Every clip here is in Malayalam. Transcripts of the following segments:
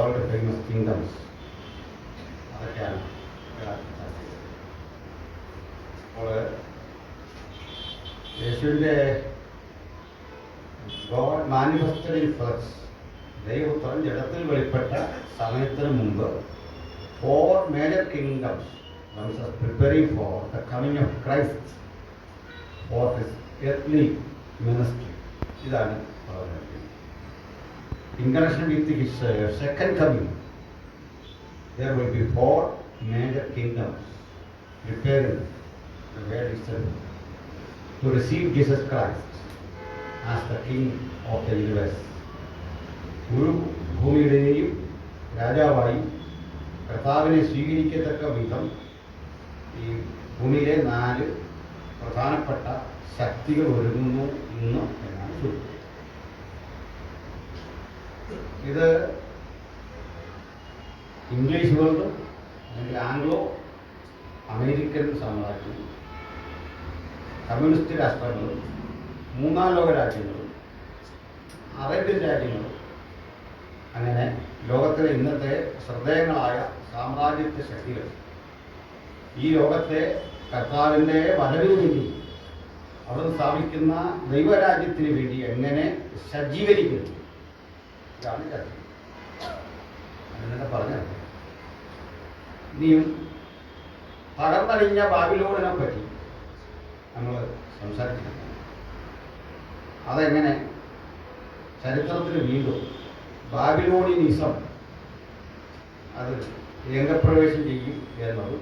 വേൾഡ് ഫേമസ് കിങ്ഡംസ് അതൊക്കെയാണ് ചർച്ച ചെയ്തത്. അപ്പോൾ യേശുവിൻ്റെ ഗോഡ് മാനിഫെസ്റ്റഡ് ഇൻ ഫ്ലഷ്, ദൈവപുത്രൻ ജഡത്തിൽ വെളിപ്പെട്ട സമയത്തിന് മുമ്പ് 4 major kingdoms was preparing for the coming of Christ for his earthly ministry. ഇതാണ് പറയുന്നത്. In connection with his second coming, there will be 4 major kingdoms preparing the world itself to receive Jesus Christ as the King of the universe. ഒരു ഭൂമിയുടെയും രാജാവായി കർത്താവിനെ സ്വീകരിക്കത്തക്ക വിധം ഈ ഭൂമിയിലെ 4 പ്രധാനപ്പെട്ട ശക്തികൾ ഒരുങ്ങുന്നു ഇന്ന് എന്നാണ് സൂചിപ്പിക്കുന്നത്. ഇത് ഇംഗ്ലീഷ് വേൾഡും അല്ലെങ്കിൽ ആംഗ്ലോ അമേരിക്കൻ സാമ്രാജ്യവും കമ്മ്യൂണിസ്റ്റ് രാഷ്ട്രങ്ങളും 3ാം ലോക രാജ്യങ്ങളും അറേബ്യൻ രാജ്യങ്ങളും അങ്ങനെ ലോകത്തിലെ ഇന്നത്തെ ശ്രദ്ധേയങ്ങളായ സാമ്രാജ്യത്വ ശക്തികൾ ഈ ലോകത്തെ കർത്താവിൻ്റെ വരവിന് വേണ്ടി അവിടെ സ്ഥാപിക്കുന്ന ദൈവരാജ്യത്തിന് വേണ്ടി എങ്ങനെ സജ്ജീകരിക്കുന്നു, ഇതാണ് ചർച്ച. അങ്ങനെ പറഞ്ഞത് ഇനിയും തകർന്നടിഞ്ഞ ബാബിലോണിനെ പറ്റി നമ്മൾ സംസാരിച്ചിട്ടുണ്ട്. അതെങ്ങനെ ചരിത്രത്തിൽ വീണ്ടും ബാബിലോണിനിസം അത് രംഗപ്രവേശം ചെയ്യും എന്നത്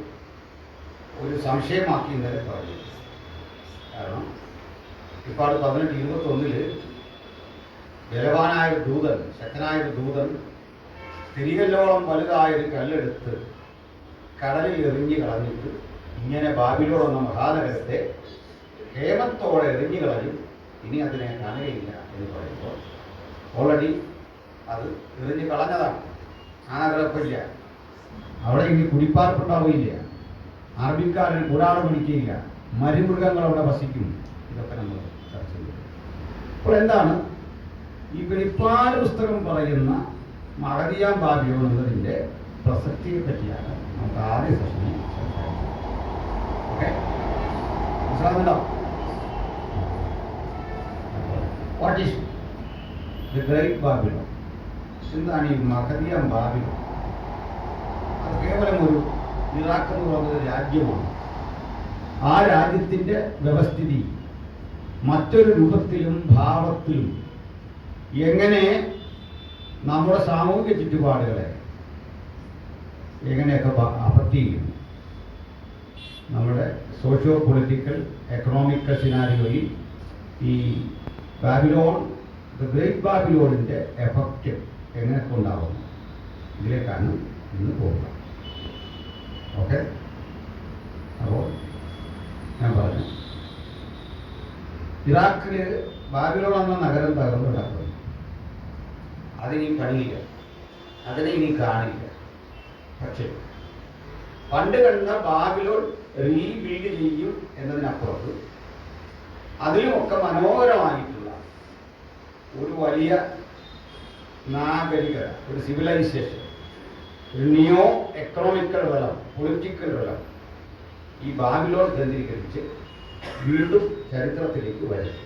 ഒരു സംശയമാക്കി ഇന്നലെ പറഞ്ഞു. കാരണം ഇപ്പോൾ 1821 ബലവാനായ ദൂതൻ, ശക്തനായൊരു ദൂതൻ തിരികല്ലോളം വലുതായൊരു കല്ലെടുത്ത് കടലിൽ എറിഞ്ഞു കളഞ്ഞിട്ട് ഇങ്ങനെ ബാബിലോൺ എന്ന മഹാനഗരത്തെ ഹേമത്തോടെ എറിഞ്ഞു കളഞ്ഞു, ഇനി അതിനെ കാണുകയില്ല എന്ന് പറയുമ്പോൾ ഓൾറെഡി അത് എറിഞ്ഞ് കളഞ്ഞതാണ്. ആ നഗരപ്പില്ല, അവിടെ ഇനി കുടിപ്പാർപ്പുണ്ടാവില്ല, അറബിക്കാരൻ കൂടാതെ പിടിക്കുകയില്ല, മരുമൃഗങ്ങൾ അവിടെ വസിക്കും. ഇതൊക്കെ നമ്മൾ ചർച്ച ചെയ്യും. അപ്പോൾ എന്താണ് ഈ വെളിപ്പാട് പുസ്തകം പറയുന്ന മഹദിയാം ബാബിലോൺ എന്നതിൻ്റെ പ്രസക്തിയെ പറ്റിയാണ് നമുക്ക് ആദ്യ സെഷനിൽ സംസാരിച്ചത്. ഓക്കെ, മനസ്സിലാകുന്നുണ്ടോ? What is the great Babylon? എന്താണ് ഈ മഹദിയാം ബാബിലോൺ? അത് കേവലം ഒരു ഇറാഖ് എന്ന് പറയുന്നൊരു രാജ്യമാണ്. ആ രാജ്യത്തിൻ്റെ വ്യവസ്ഥിതി മറ്റൊരു രൂപത്തിലും ഭാവത്തിലും എങ്ങനെ നമ്മുടെ സാമൂഹിക ചുറ്റുപാടുകളെ എങ്ങനെയൊക്കെ അഫക്റ്റ് ചെയ്യും, നമ്മുടെ സോഷ്യോ പൊളിറ്റിക്കൽ എക്കണോമിക്കൽ സിനാരിയോയിൽ ഈ ബാബിലോൺ, ദ ഗ്രേറ്റ് ബാബിലോണിൻ്റെ എഫക്റ്റ് എങ്ങനെയൊക്കെ ഉണ്ടാകുന്നു, ഇതിലേക്കാണ് ഇന്ന് പോകുക. ഓക്കെ, അപ്പോൾ ഞാൻ പറഞ്ഞു, ഇറാഖിൽ ബാബിലോൺ എന്ന നഗരം തകർന്നു കിടക്കുന്നു. അതിനി പണിയില്ല, അതിനെ ഇനി കാണില്ല. പക്ഷേ പണ്ട് കണ്ട ബാബിലോൺ റീബിൽഡ് ചെയ്യും എന്നതിനപ്പുറത്ത് അതിലുമൊക്കെ മനോഹരമായിട്ടുള്ള ഒരു വലിയ നാഗരികത, ഒരു സിവിലൈസേഷൻ, ഒരു നിയോ എക്കണോമിക്കൽ ബലം, പൊളിറ്റിക്കൽ ബലം ഈ ബാബിലോൺ കേന്ദ്രീകരിച്ച് വീണ്ടും ചരിത്രത്തിലേക്ക് വരും.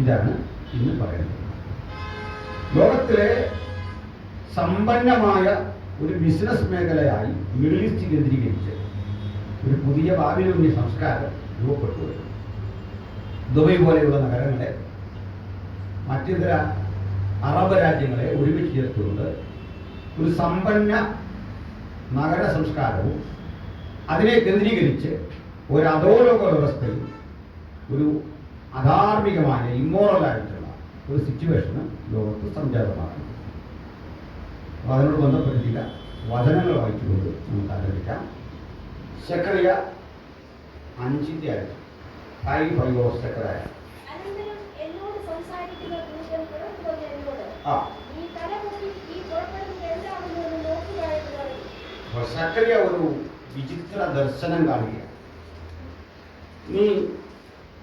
ഇതാണ് ഇന്ന് പറയുന്നത്. ലോകത്തിലെ സമ്പന്നമായ ഒരു ബിസിനസ് മേഖലയായി മിഡിൽ ഈസ്റ്റ് കേന്ദ്രീകരിച്ച് ഒരു പുതിയ ബാബിലോണിയ സംസ്കാരം രൂപപ്പെട്ടു വരും. ദുബൈ പോലെയുള്ള നഗരങ്ങളെ, മറ്റിതര അറബ് രാജ്യങ്ങളെ ഒരുമിച്ച് ചേർത്തുകൊണ്ട് ഒരു സമ്പന്ന നഗര സംസ്കാരവും അതിനെ കേന്ദ്രീകരിച്ച് ഒരു അധോലോക വ്യവസ്ഥയും ഒരു അധാർമികമായ ഇമ്മോറലായിട്ടുള്ള ഒരു സിറ്റുവേഷന് ലോകത്ത് സംജാതമാക്കും. അപ്പോൾ അതിനോട് ബന്ധപ്പെട്ടിട്ടില്ല വചനങ്ങൾ വായിച്ചുകൊണ്ട് നമുക്ക് ആരംഭിക്കാം. സെക്കറിയ 5:5 സെക്കറിയ. സെക്കറിയ ഒരു വിചിത്ര ദർശനം കാണുക. നീ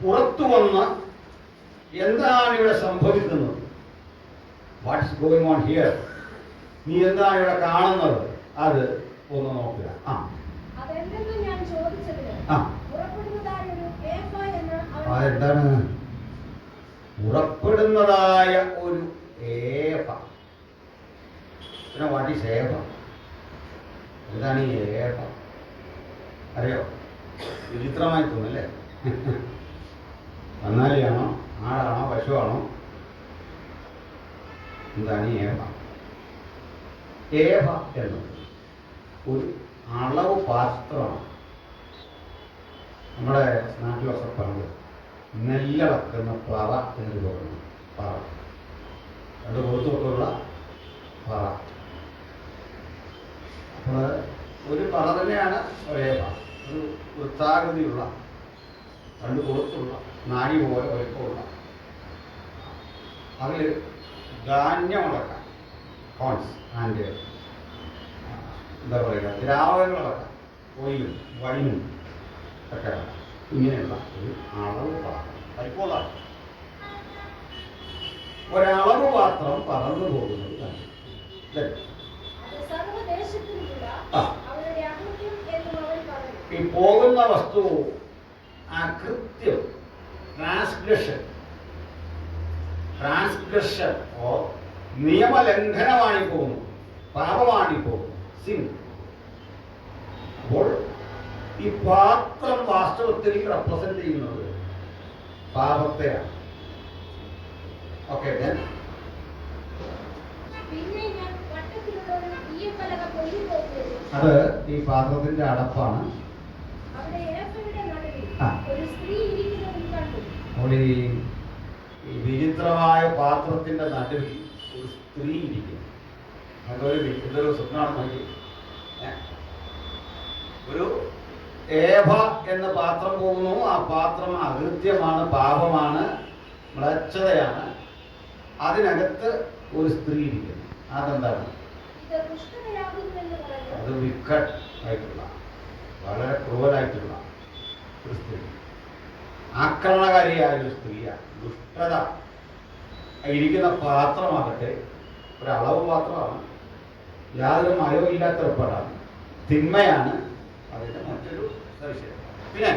പുറത്തു വന്ന എന്താണ് ഇവിടെ സംഭവിക്കുന്നത്, വാട്ട്സ് ഗോയിങ് ഓൺ ഹിയർ നീ എന്താ ഇവിടെ കാണുന്നത് അത് ഒന്ന് നോക്കുക. അതെന്താണ് പുറപ്പെടുന്നതായ ഒരു ഏഫ? പിന്നെ വാട്ട് ഈസ് ഏഫ? എന്താണ് ഈ ഏഫ? അറിയോ? വിചിത്രമായി തോന്നല്ലേ? കന്നാലിയാണോ ആടാണോ പശുവാണോ? എന്താണ് ഈ ഏഫ? ഏഫ എന്നത് ഒരു അളവ് പാത്രമാണ്. നമ്മുടെ നാട്ടിലൊക്കെ പറഞ്ഞത് നെല്ലളക്കുന്ന പറ എന്ന് പറയുന്നു. പറ രണ്ട് കൊടുത്തുകൊണ്ടുള്ള പറ. അപ്പോൾ ഒരു പറ തന്നെയാണ് ഒരേപ. ഒരു വൃത്താകൃതിയുള്ള രണ്ട് കൊടുത്തുള്ള നാഴി പോലെ വലിപ്പമുള്ള, അതിൽ ധാന്യമടക്കാം, കോൺസ് ആൻഡ് എന്താ പറയുക, ദ്രാവകങ്ങളടക്കാം, ഓയിലും വൈനും ഒക്കെ ഇങ്ങനെയുള്ള ഒരു അളവ് പാത്രം, വലിപ്പമുള്ളതാണ്. ഒരളവ് പാത്രം പറന്നു പോകുന്നത് കണ്ടു. ഈ പോകുന്ന വസ്തു അകൃത്യം, ട്രാൻസ്ഗ്രഷൻ ഓ നിയമലംഘനമായി പോകുന്നു, പാപമായി പോകുന്നു, സിൻ. അപ്പോൾ ഈ പാത്രം വാസ്തവത്തിൽ റെപ്രസെന്റ് ചെയ്യുന്നത് പാപത്തെയാണ്. ഓക്കെ, അത് ഈ പാത്രത്തിന്റെ അടപ്പാണ്. അപ്പോൾ ഈ വിചിത്രമായ പാത്രത്തിന്റെ നടുവിൽ ഒരു സ്ത്രീ ഇരിക്കും. ഇതൊരു സ്വപ്നമാണ് നോക്കി. ഒരു ഏഭ എന്ന പാത്രം പോകുന്നു. ആ പാത്രം അകൃത്യമാണ്, പാപമാണ്, മ്ലേച്ഛതയാണ്. അതിനകത്ത് ഒരു സ്ത്രീ ഇരിക്കുന്നു. അതെന്താണ്? അത് വിക്കറ്റ് ആയിട്ടുള്ള, വളരെ ക്രൂവലായിട്ടുള്ള ഒരു സ്ത്രീ, ആക്രമണകാരിയായ ഒരു സ്ത്രീയാണ്. ദുഷ്ടത ഇരിക്കുന്ന പാത്രമാകട്ടെ ഒരളവ് പാത്രമാണ്, യാതൊരു മയവും ഇല്ലാത്ത ഏർപ്പാടാണ്, തിന്മയാണ് അതിന്റെ മറ്റൊരു സവിശേഷത. പിന്നെ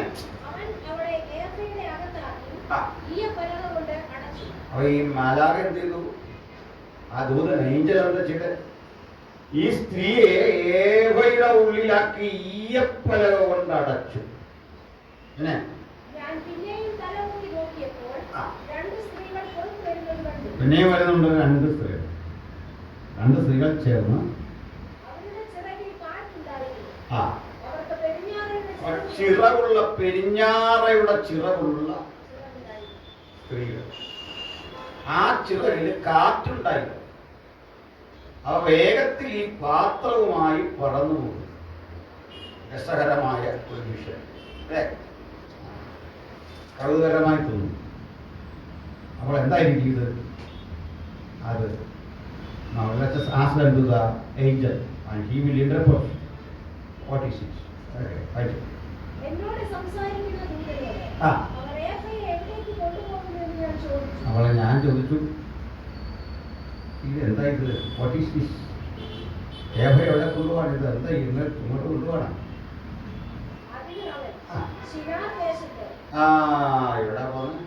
അപ്പൊ ഈ മാലാഖ എന്ത് ചെയ്തു? ആ ദൂതൻ, ഏഞ്ചൽ എന്താ ചെയ്ത്? ഈ സ്ത്രീയെ ഏവയുടെ ഉള്ളിലാക്കി ഈയപ്പലക കൊണ്ട് അടച്ചു. പിന്നെ പിന്നെയും വരുന്നുണ്ട് രണ്ട് സ്ത്രീകൾ ചേർന്ന് ചിറകുള്ള, പെരിഞ്ഞാറയുടെ ചിറകുള്ള സ്ത്രീകൾ. ആ ചിറകിൽ കാറ്റുണ്ടായി. അവ വേഗത്തിൽ ഈ പാത്രവുമായി പടന്നു പോകും. രസകരമായ ഒരു വിഷയം അല്ലേ? കൗതുകരമായി തോന്നും. അപ്പോൾ എന്തായിരിക്കും ഇത്? അത് let's just ask them to the angel and he will interpret what is it. Okay, right. എന്നോട് സംസാരിക്കുന്ന ദൂതനോട് അവർ ഏഫയെ എവിടേക്ക് കൊണ്ടുപോകുമെന്ന് ഞാൻ ചോദിച്ചു. അവളെ ഞാൻ ചോദിച്ചു, ഇത് എന്താ ഇത്? What is this? ഏഫ എവിടെ കൊണ്ടുപോകാൻ? ഇത് എന്താ ഇങ്ങോട്ട് കൊണ്ടുപോകണം? ഇവിടെ പോന്ന്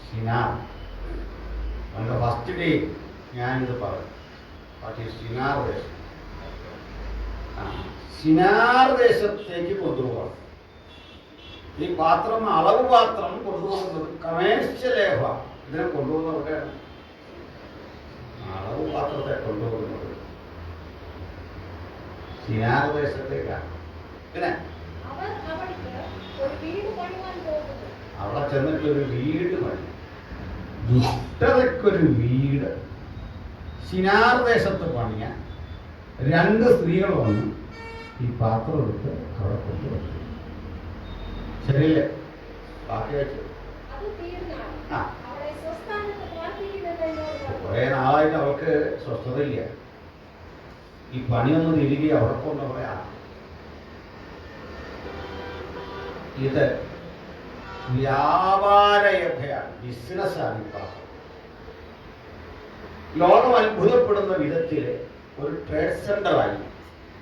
സിനാർ. നമ്മുടെ ഫസ്റ്റ് ഡേ ഞാനിത് പറഞ്ഞു. പക്ഷേ സിനാർ ദേശം, സിനാർ ദേശത്തേക്ക് കൊണ്ടുപോകണം. ഈ പാത്രം, അളവ് പാത്രം കൊണ്ടുപോകുന്നത് കമേഴ്ഷ്യലേഫ. ഇതിനെ കൊണ്ടുപോകുന്നത് എവിടെയാണ്? അളവ് പാത്രത്തെ കൊണ്ടുപോകുന്നത് സിനാർ ദേശത്തേക്കാണ്. പിന്നെ അവിടെ ചെന്നിട്ട് ഒരു വീട് പണി, ദുഷ്ടതയ്ക്കൊരു വീട് സിനാർ ദേശത്ത് പണിയാൻ രണ്ട് സ്ത്രീകൾ വന്ന് ഈ പാത്രം എടുത്ത് അവിടെ കൊണ്ടുവച്ചു. ശരിയല്ലേ? ബാക്കി വെച്ചു. കുറെ നാളായിട്ട് അവൾക്ക് സ്വസ്ഥതയില്ല. ഈ പണിയൊന്നും തിരികെ അവിടെ കൊണ്ട് പറയാ. ഇത് വ്യാപാരയഥയാണ്, ബിസിനസ്സാണ് ഈ പാത്രം. ലോകം അത്ഭുതപ്പെടുന്ന വിധത്തിൽ ഒരു ട്രേഡ് സെന്ററായി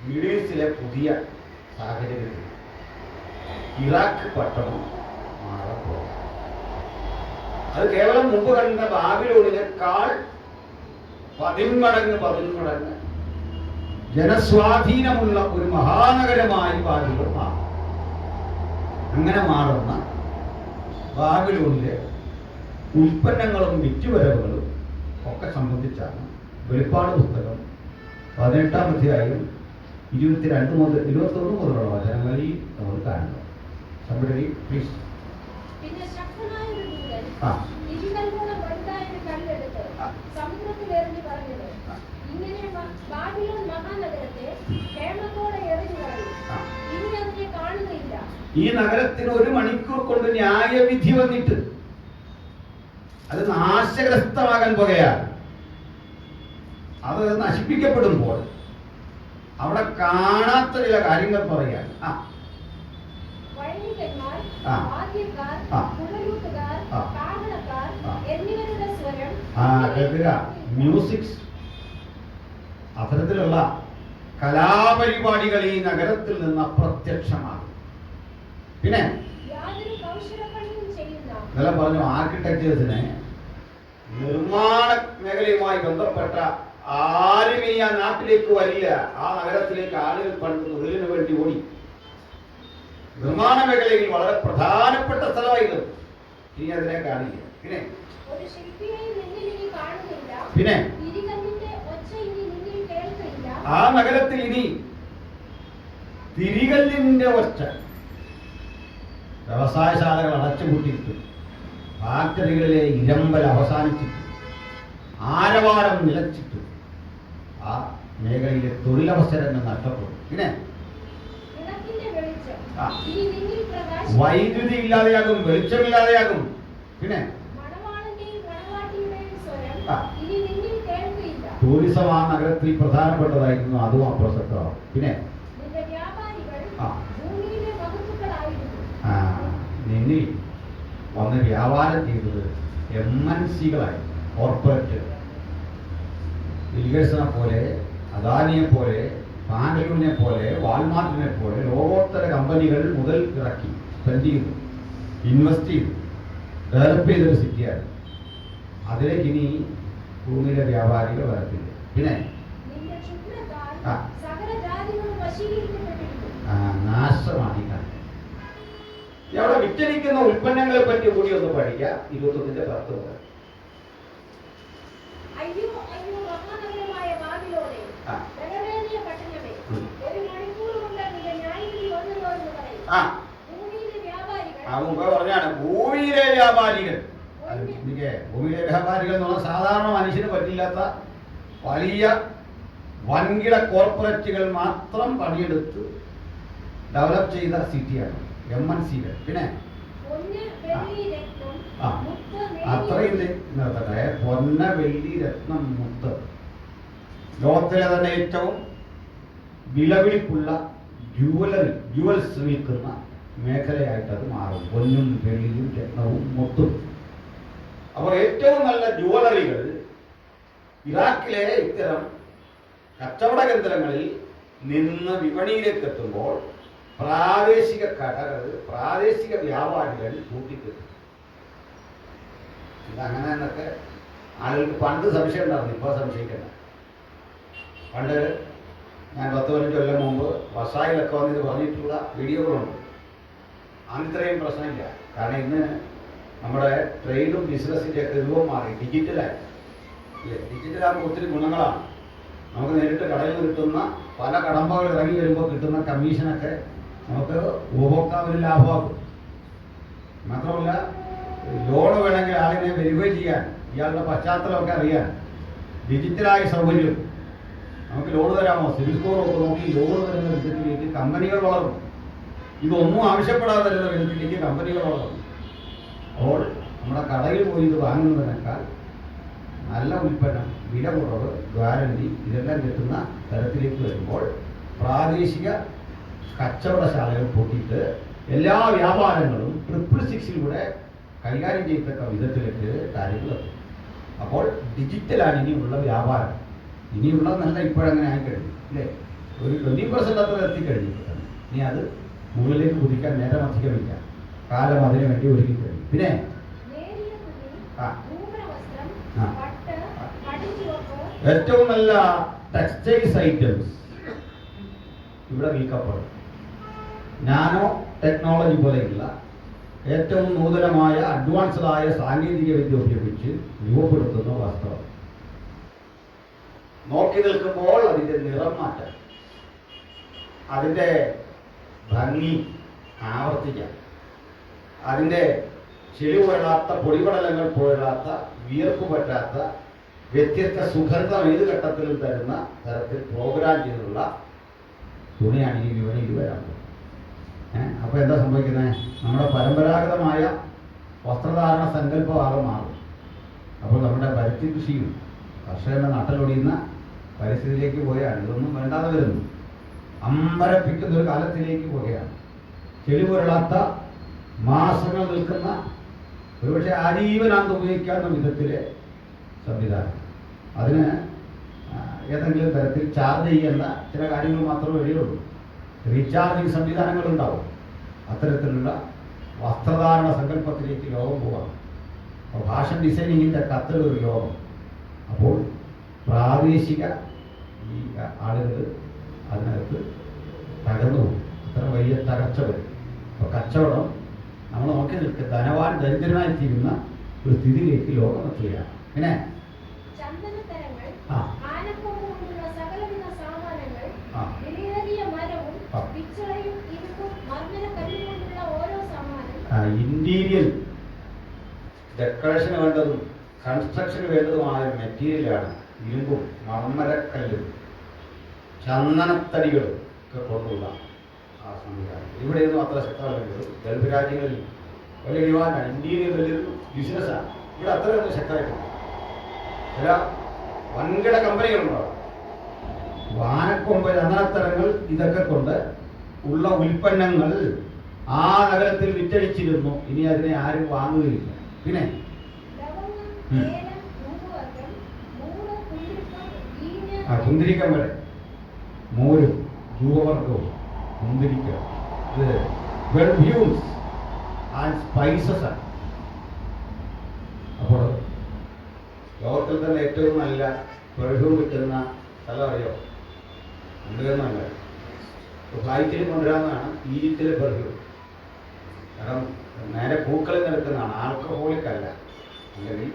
മിഡിൽ ഈസ്റ്റിലെ പുതിയ സാഹചര്യത്തിൽ ഇറാഖ് പട്ടണം മാറപ്പോൾ അത് കേവലം മുമ്പ് കണ്ട ബാബിലോണിനേക്കാൾ 10 മടങ്ങ് ജനസ്വാധീനമുള്ള ഒരു മഹാനഗരമായി ബാബിലോൺ മാറും. അങ്ങനെ മാറുന്ന ബാബിലോണിലെ ഉൽപ്പന്നങ്ങളും വിറ്റുവരവുകളും ഒക്കെ സംബന്ധിച്ചാണ് വെളിപ്പാട് പുസ്തകം 18-ാം അധ്യായം 22 മുതൽ 21 മുതലുള്ള വചനങ്ങളിൽ നമ്മൾ കാണുന്നത്. somebody please. പിന്നെ ശക്തനായ ഒരു ദൂതൻ ആ. ഇരുകൽമുള്ള വലുതായ ഒരു കല്ലെടുത്ത് സമുദ്രത്തിൽ എറിഞ്ഞു പറഞ്ഞത്, ഇങ്ങനെ ബാബിലോൺ മഹാനഗരത്തെ ക്ഷേമത്തോടെ എറിഞ്ഞു കളയും, ഇനി അതിനെ കാണുകയില്ല. ഈ നഗരത്തിന് 1 മണിക്കൂർ കൊണ്ട് ന്യായവിധി വന്നിട്ട് അത് നാശഗ്രസ്തമാകാൻ പോകുകയാണ്. അത് നശിപ്പിക്കപ്പെടുമ്പോൾ അവിടെ കാണാത്ത ചില കാര്യങ്ങൾ പറയുകയാണ്. വൈദികന്മാർ, ആ. വാദ്യക്കാർ, ആ. കുഴലൂത്തുകാർ, ആ. കാഹളക്കാർ ആ. എന്നിവരുടെ സ്വരം കേൾക്കുക, മ്യൂസിക്സ്, അത്തരത്തിലുള്ള കലാപരിപാടികൾ ഈ നഗരത്തിൽ നിന്ന് അപ്രത്യക്ഷമാണ്. പിന്നെ യാതൊരു കൗശലപ്പണിയും ചെയ്യുന്ന ഇന്നലെ പറഞ്ഞു, ആർക്കിടെക്ചേഴ്സിനെ നിർമ്മാണ മേഖലയുമായി ബന്ധപ്പെട്ട ആരും ഇനി ആ നാട്ടിലേക്ക് വരില്ല. ആ നഗരത്തിലേക്ക് ആളുകൾ പണ്ട് തൊഴിലിന് വേണ്ടി ഓടി. നിർമ്മാണ മേഖലയിൽ വളരെ പ്രധാനപ്പെട്ട സ്ഥലമായിരുന്നു. ഇനി അതിനെ കാണില്ല. പിന്നെ ഒരു ശില്പിയെയും നിന്നിൽ ഇനി കാണുകയില്ല. പിന്നെ തിരികല്ലിന്റെ ഒച്ച ഇനി നിന്നിൽ കേൾക്കില്ല. ആ നഗരത്തിൽ ഇനി തിരികല്ലിന്റെ ഒച്ച. വ്യവസായശാലകൾ അടച്ചുപൂട്ടിയിട്ടു, ഫാക്ടറികളിലെ ഇരമ്പൽ അവസാനിച്ചിട്ടു, ആരവാരം നിലച്ചിട്ടു, ആ മേഖലയിലെ തൊഴിലവസരങ്ങൾ നഷ്ടപ്പെടും. പിന്നെ വിളക്കിന്റെ വെളിച്ചം ആ. ഇനി നിന്നിൽ പ്രകാശിക്കും. വൈദ്യുതി ഇല്ലാതെയാകും, വെളിച്ചമില്ലാതെയാകും. പിന്നെ മണവാളന്റെയും മണവാട്ടിയുടെയും സ്വരം ആ. ഇനി നിന്നിൽ കേൾക്കില്ല. ടൂറിസം ആ നഗരത്തിൽ പ്രധാനപ്പെട്ടതായിരുന്നു, അതും അപ്രസക്തമാവും. പിന്നെ നിന്റെ വ്യാപാരികൾ ആ. ഭൂമിയിലെ മഹത്തുക്കളായിരുന്നു. നിന്നിൽ വന്ന് വ്യാപാരം ചെയ്തത് MNC-കളായി, കോർപ്പറേറ്റ് ബിൽഗേറ്റ്സിനെ പോലെ, അദാനിയെ പോലെ, പാനലൂരിനെ പോലെ, വാൾമാർട്ടിനെ പോലെ ലോകോത്തര കമ്പനികൾ മുതൽ ഇറക്കി സ്പെൻഡ് ചെയ്തു, ഇൻവെസ്റ്റ് ചെയ്തു, ഡെവലപ്പ് ചെയ്തൊരു സിറ്റിയാണ്. അതിലേക്ക് ഇനി ഭൂമിയിലെ വ്യാപാരികൾ വരത്തില്ല. പിന്നെ നിന്റെ ക്ഷുദ്രത്താൽ ആ. സകല ജാതികളും വശീകരിക്കപ്പെട്ടിരിക്കും. നാശമാണ് ഈ കാര്യം. അവിടെ വിറ്റഴിക്കുന്ന ഉൽപ്പന്നങ്ങളെ പറ്റി കൂടി ഒന്ന് പഠിക്കാം. 21-ന്റെ 10 മുതൽ. അയ്യോ അയ്യോ മഹാനഗരമായ ബാബിലോണേ, ആ. ബലമേറിയ പട്ടണമേ, ഉം. 1 മണിക്കൂർ കൊണ്ട് നിന്റെ ന്യായവിധി വന്നല്ലോ എന്ന് പറയും. ആ, ഭൂമിയിലെ വ്യാപാരികൾ ആ മുമ്പ് പറഞ്ഞാണ് ഭൂമിയിലെ വ്യാപാരികൾ. ഭൂമിയിലെ വ്യാപാരികൾ എന്നുള്ള സാധാരണ മനുഷ്യന് പറ്റില്ലാത്ത വലിയ വൻകിട കോർപ്പറേറ്റുകൾ മാത്രം പണിയെടുത്ത് ഡെവലപ്പ് ചെയ്ത സിറ്റിയാണ് MNC-കൾ. പിന്നെ പൊന്ന്, വെള്ളി, രത്നം, ആ. മുത്ത്, അത്രയും നേരിയ നിർത്തട്ടെ. പൊന്ന, വെള്ളി, രത്നം, മുത്ത്, ലോകത്തിലെ തന്നെ ഏറ്റവും വിലപിടിപ്പുള്ള ജുവൽസ് വിൽക്കുന്ന മേഖലയായിട്ട് അത് മാറും. പൊന്നും വെള്ളിയും രത്നവും മുത്തും. അപ്പോൾ ഏറ്റവും നല്ല ജുവലറികൾ ഇറാഖിലെ ഇത്തരം കച്ചവട കേന്ദ്രങ്ങളിൽ നിന്ന് വിപണിയിലേക്ക് എത്തുമ്പോൾ പ്രാദേശിക കടകൾ, പ്രാദേശിക വ്യാപാരികൾ കൂട്ടിക്കെട്ടും. ഇതങ്ങനെ എന്നൊക്കെ ആളുകൾക്ക് പണ്ട് സംശയം ഉണ്ടായിരുന്നു, ഇപ്പോൾ സംശയിക്കണ്ട. പണ്ട് ഞാൻ 10-15 കൊല്ലം മുമ്പ് വസായിലൊക്കെ വന്നിത് പറഞ്ഞിട്ടുള്ള വീഡിയോകളുണ്ട്. അന്നിത്രയും പ്രശ്നമില്ല. കാരണം ഇന്ന് നമ്മുടെ ട്രേഡും ബിസിനസ്സിൻ്റെ ഒക്കെ രൂപം മാറി, ഡിജിറ്റലായി. ഇല്ലേ? ഡിജിറ്റലാകുമ്പോൾ ഒത്തിരി ഗുണങ്ങളാണ്. നമുക്ക് നേരിട്ട് കടയിൽ നിന്ന് കിട്ടുന്ന പല കടമ്പകൾ ഇറങ്ങി വരുമ്പോൾ കിട്ടുന്ന കമ്മീഷനൊക്കെ നമുക്ക് ഉപഭോക്താവിന് ലാഭമാകും. മാത്രമല്ല, ലോൺ വേണമെങ്കിൽ ആളിനെ വെരിഫൈ ചെയ്യാൻ, ഇയാളുടെ പശ്ചാത്തലമൊക്കെ അറിയാൻ ഡിജിറ്റലായ സൗകര്യം. നമുക്ക് ലോൺ തരാമോ, സിവിൽ സ്കോറൊക്കെ നോക്കി ലോൺ തരുന്ന വിധത്തിലേക്ക് കമ്പനികൾ വളർന്നു. ഇതൊന്നും ആവശ്യപ്പെടാതെ തരുന്ന വിധത്തിലേക്ക് കമ്പനികൾ വളർന്നു. അപ്പോൾ നമ്മുടെ കടയിൽ പോയി ഇത് വാങ്ങുന്നതിനേക്കാൾ നല്ല ഉൽപ്പന്നം, വില കുറവ്, ഗ്യാരണ്ടി ഇതെല്ലാം കിട്ടുന്ന തരത്തിലേക്ക് വരുമ്പോൾ പ്രാദേശിക കച്ചവടശാലകൾ പൊട്ടിയിട്ട് എല്ലാ വ്യാപാരങ്ങളും 666-ലൂടെ കൈകാര്യം ചെയ്യത്തക്ക വിധത്തിലേക്ക് കാര്യങ്ങൾ എത്തും. അപ്പോൾ ഡിജിറ്റലാണ് ഇനിയുള്ള വ്യാപാരം. ഇനിയുള്ളതെന്നല്ല, ഇപ്പോഴങ്ങനെ ആയിക്കഴിഞ്ഞു അല്ലേ. ഒരു 20% അത്ര എത്തിക്കഴിഞ്ഞു. ഇനി അത് മുകളിലേക്ക് കുതിക്കാൻ നേരം അധികമില്ല. കാലം അതിനു വേണ്ടി ഒരുക്കി കഴിഞ്ഞു. പിന്നെ ഏറ്റവും നല്ല ടെക്സ്റ്റൈൽസ് ഐറ്റംസ് ഇവിടെ വിൽക്കപ്പെടും. നാനോ ടെക്നോളജി പോലെയുള്ള ഏറ്റവും നൂതനമായ അഡ്വാൻസ്ഡായ സാങ്കേതിക വിദ്യ ഉപയോഗിച്ച് രൂപപ്പെടുത്തുന്ന വസ്ത്രം. നോക്കി നിൽക്കുമ്പോൾ അതിൻ്റെ നിറം മാറ്റം, അതിൻ്റെ ഭംഗി ആവർത്തിക്കാം, അതിൻ്റെ ചെളി പോരാത്ത, പൊടിപടലങ്ങൾ പോരാത്ത, വിയർപ്പ് പറ്റാത്ത വ്യത്യസ്ത സുഗന്ധം ഏത് ഘട്ടത്തിലും തരുന്ന തരത്തിൽ പ്രോഗ്രാം ചെയ്തിട്ടുള്ള തുണിയാണ് ഈ വിപണിയിൽ വരാൻ പോകുന്നത്. അപ്പോൾ എന്താ സംഭവിക്കുന്നത്? നമ്മുടെ പരമ്പരാഗതമായ വസ്ത്രധാരണ സങ്കല്പഭാഗം മാറും. അപ്പോൾ നമ്മുടെ പരുത്തി കൃഷിയും കർഷകരുടെ നട്ടലൊടിയുന്ന പരിസ്ഥിതിയിലേക്ക് പോയാണ്. ഇതൊന്നും വേണ്ടാതെ വരുന്നു. അമ്പരപ്പിക്കുന്ന ഒരു കാലത്തിലേക്ക് പോവുകയാണ്. ചെളി പുരളാത്ത, മാസങ്ങൾ നിൽക്കുന്ന, ഒരുപക്ഷെ ആജീവനാന്ത് ഉപയോഗിക്കാവുന്ന വിധത്തിലെ സംവിധാനം. അതിന് ഏതെങ്കിലും തരത്തിൽ ചാർജ് ചെയ്യുന്ന ചില കാര്യങ്ങൾ മാത്രമേ വരികയുള്ളൂ. റീചാർജിങ് സംവിധാനങ്ങളുണ്ടാവും. അത്തരത്തിലുള്ള വസ്ത്രധാരണ സങ്കല്പത്തിലേക്ക് ലോകം പോവാം. അപ്പോൾ ഫാഷൻ ഡിസൈനിങ്ങിൻ്റെ കത്തിലൊരു ലോകം. അപ്പോൾ പ്രാദേശിക ഈ ആളുകൾ അതിനകത്ത് തകർന്നു പോകും. അത്ര വലിയ തകർച്ച വരും. അപ്പോൾ കച്ചവടം നമ്മൾ നോക്കി നിൽക്കുക, ധനവാൻ ദരിദ്രനായിത്തീരുന്ന ഒരു സ്ഥിതിയിലേക്ക് ലോകം എത്തുകയാണ്. പിന്നെ ഇന്റീരിയൽ ഡെക്കറേഷന് വേണ്ടതും കൺസ്ട്രക്ഷന് വേണ്ടതുമായ മെറ്റീരിയലാണ് ഇരുമ്പും മർമ്മരക്കല്ലും ചന്ദനത്തടികളും ഒക്കെ കൊണ്ടുള്ള ആ സംവിധാനം. ഇവിടെയൊന്നും അത്ര ശക്തമല്ലെങ്കിൽ ഗൾഫ് രാജ്യങ്ങളിൽ വലിയ ഡിമാൻഡാണ്. ഇന്ത്യയിൽ വലിയൊരു ബിസിനസ്സാണ്. ഇവിടെ അത്രയൊന്നും ശക്തമായിട്ടുണ്ട്. ചില വൻകിട കമ്പനികളുണ്ടാവും. വാനക്കൊമ്പ്, ചന്ദനത്തരങ്ങൾ ഇതൊക്കെ കൊണ്ട് ഉള്ള ഉൽപ്പന്നങ്ങൾ ആ നഗരത്തിൽ വിറ്റഴിച്ചിരുന്നു. ഇനി അതിനെ ആരും വാങ്ങുകയില്ല. പിന്നെ കുന്തിരിക്കം വരെ, മോരും ധൂപവർഗവും മുന്തിരിക്ക, ഇത് പെർഫ്യൂംസ് ആൻഡ് സ്പൈസസ് ആണ്. അപ്പോൾ ലോകത്തിൽ തന്നെ ഏറ്റവും നല്ല പെർഫ്യൂം കിട്ടുന്ന സ്ഥലം അറിയോ? എന്തൊക്കെയൊന്നുമല്ല, ഫ്ലൈറ്റിൽ കൊണ്ടുവരാവുന്നതാണ് ഈജിപ്തിലെ പെർഫ്യൂം. കാരണം നേരെ പൂക്കളിൽ നിന്നെടുക്കുന്നതാണ്, ആൽക്കഹോളിക് അല്ല, അല്ലെങ്കിൽ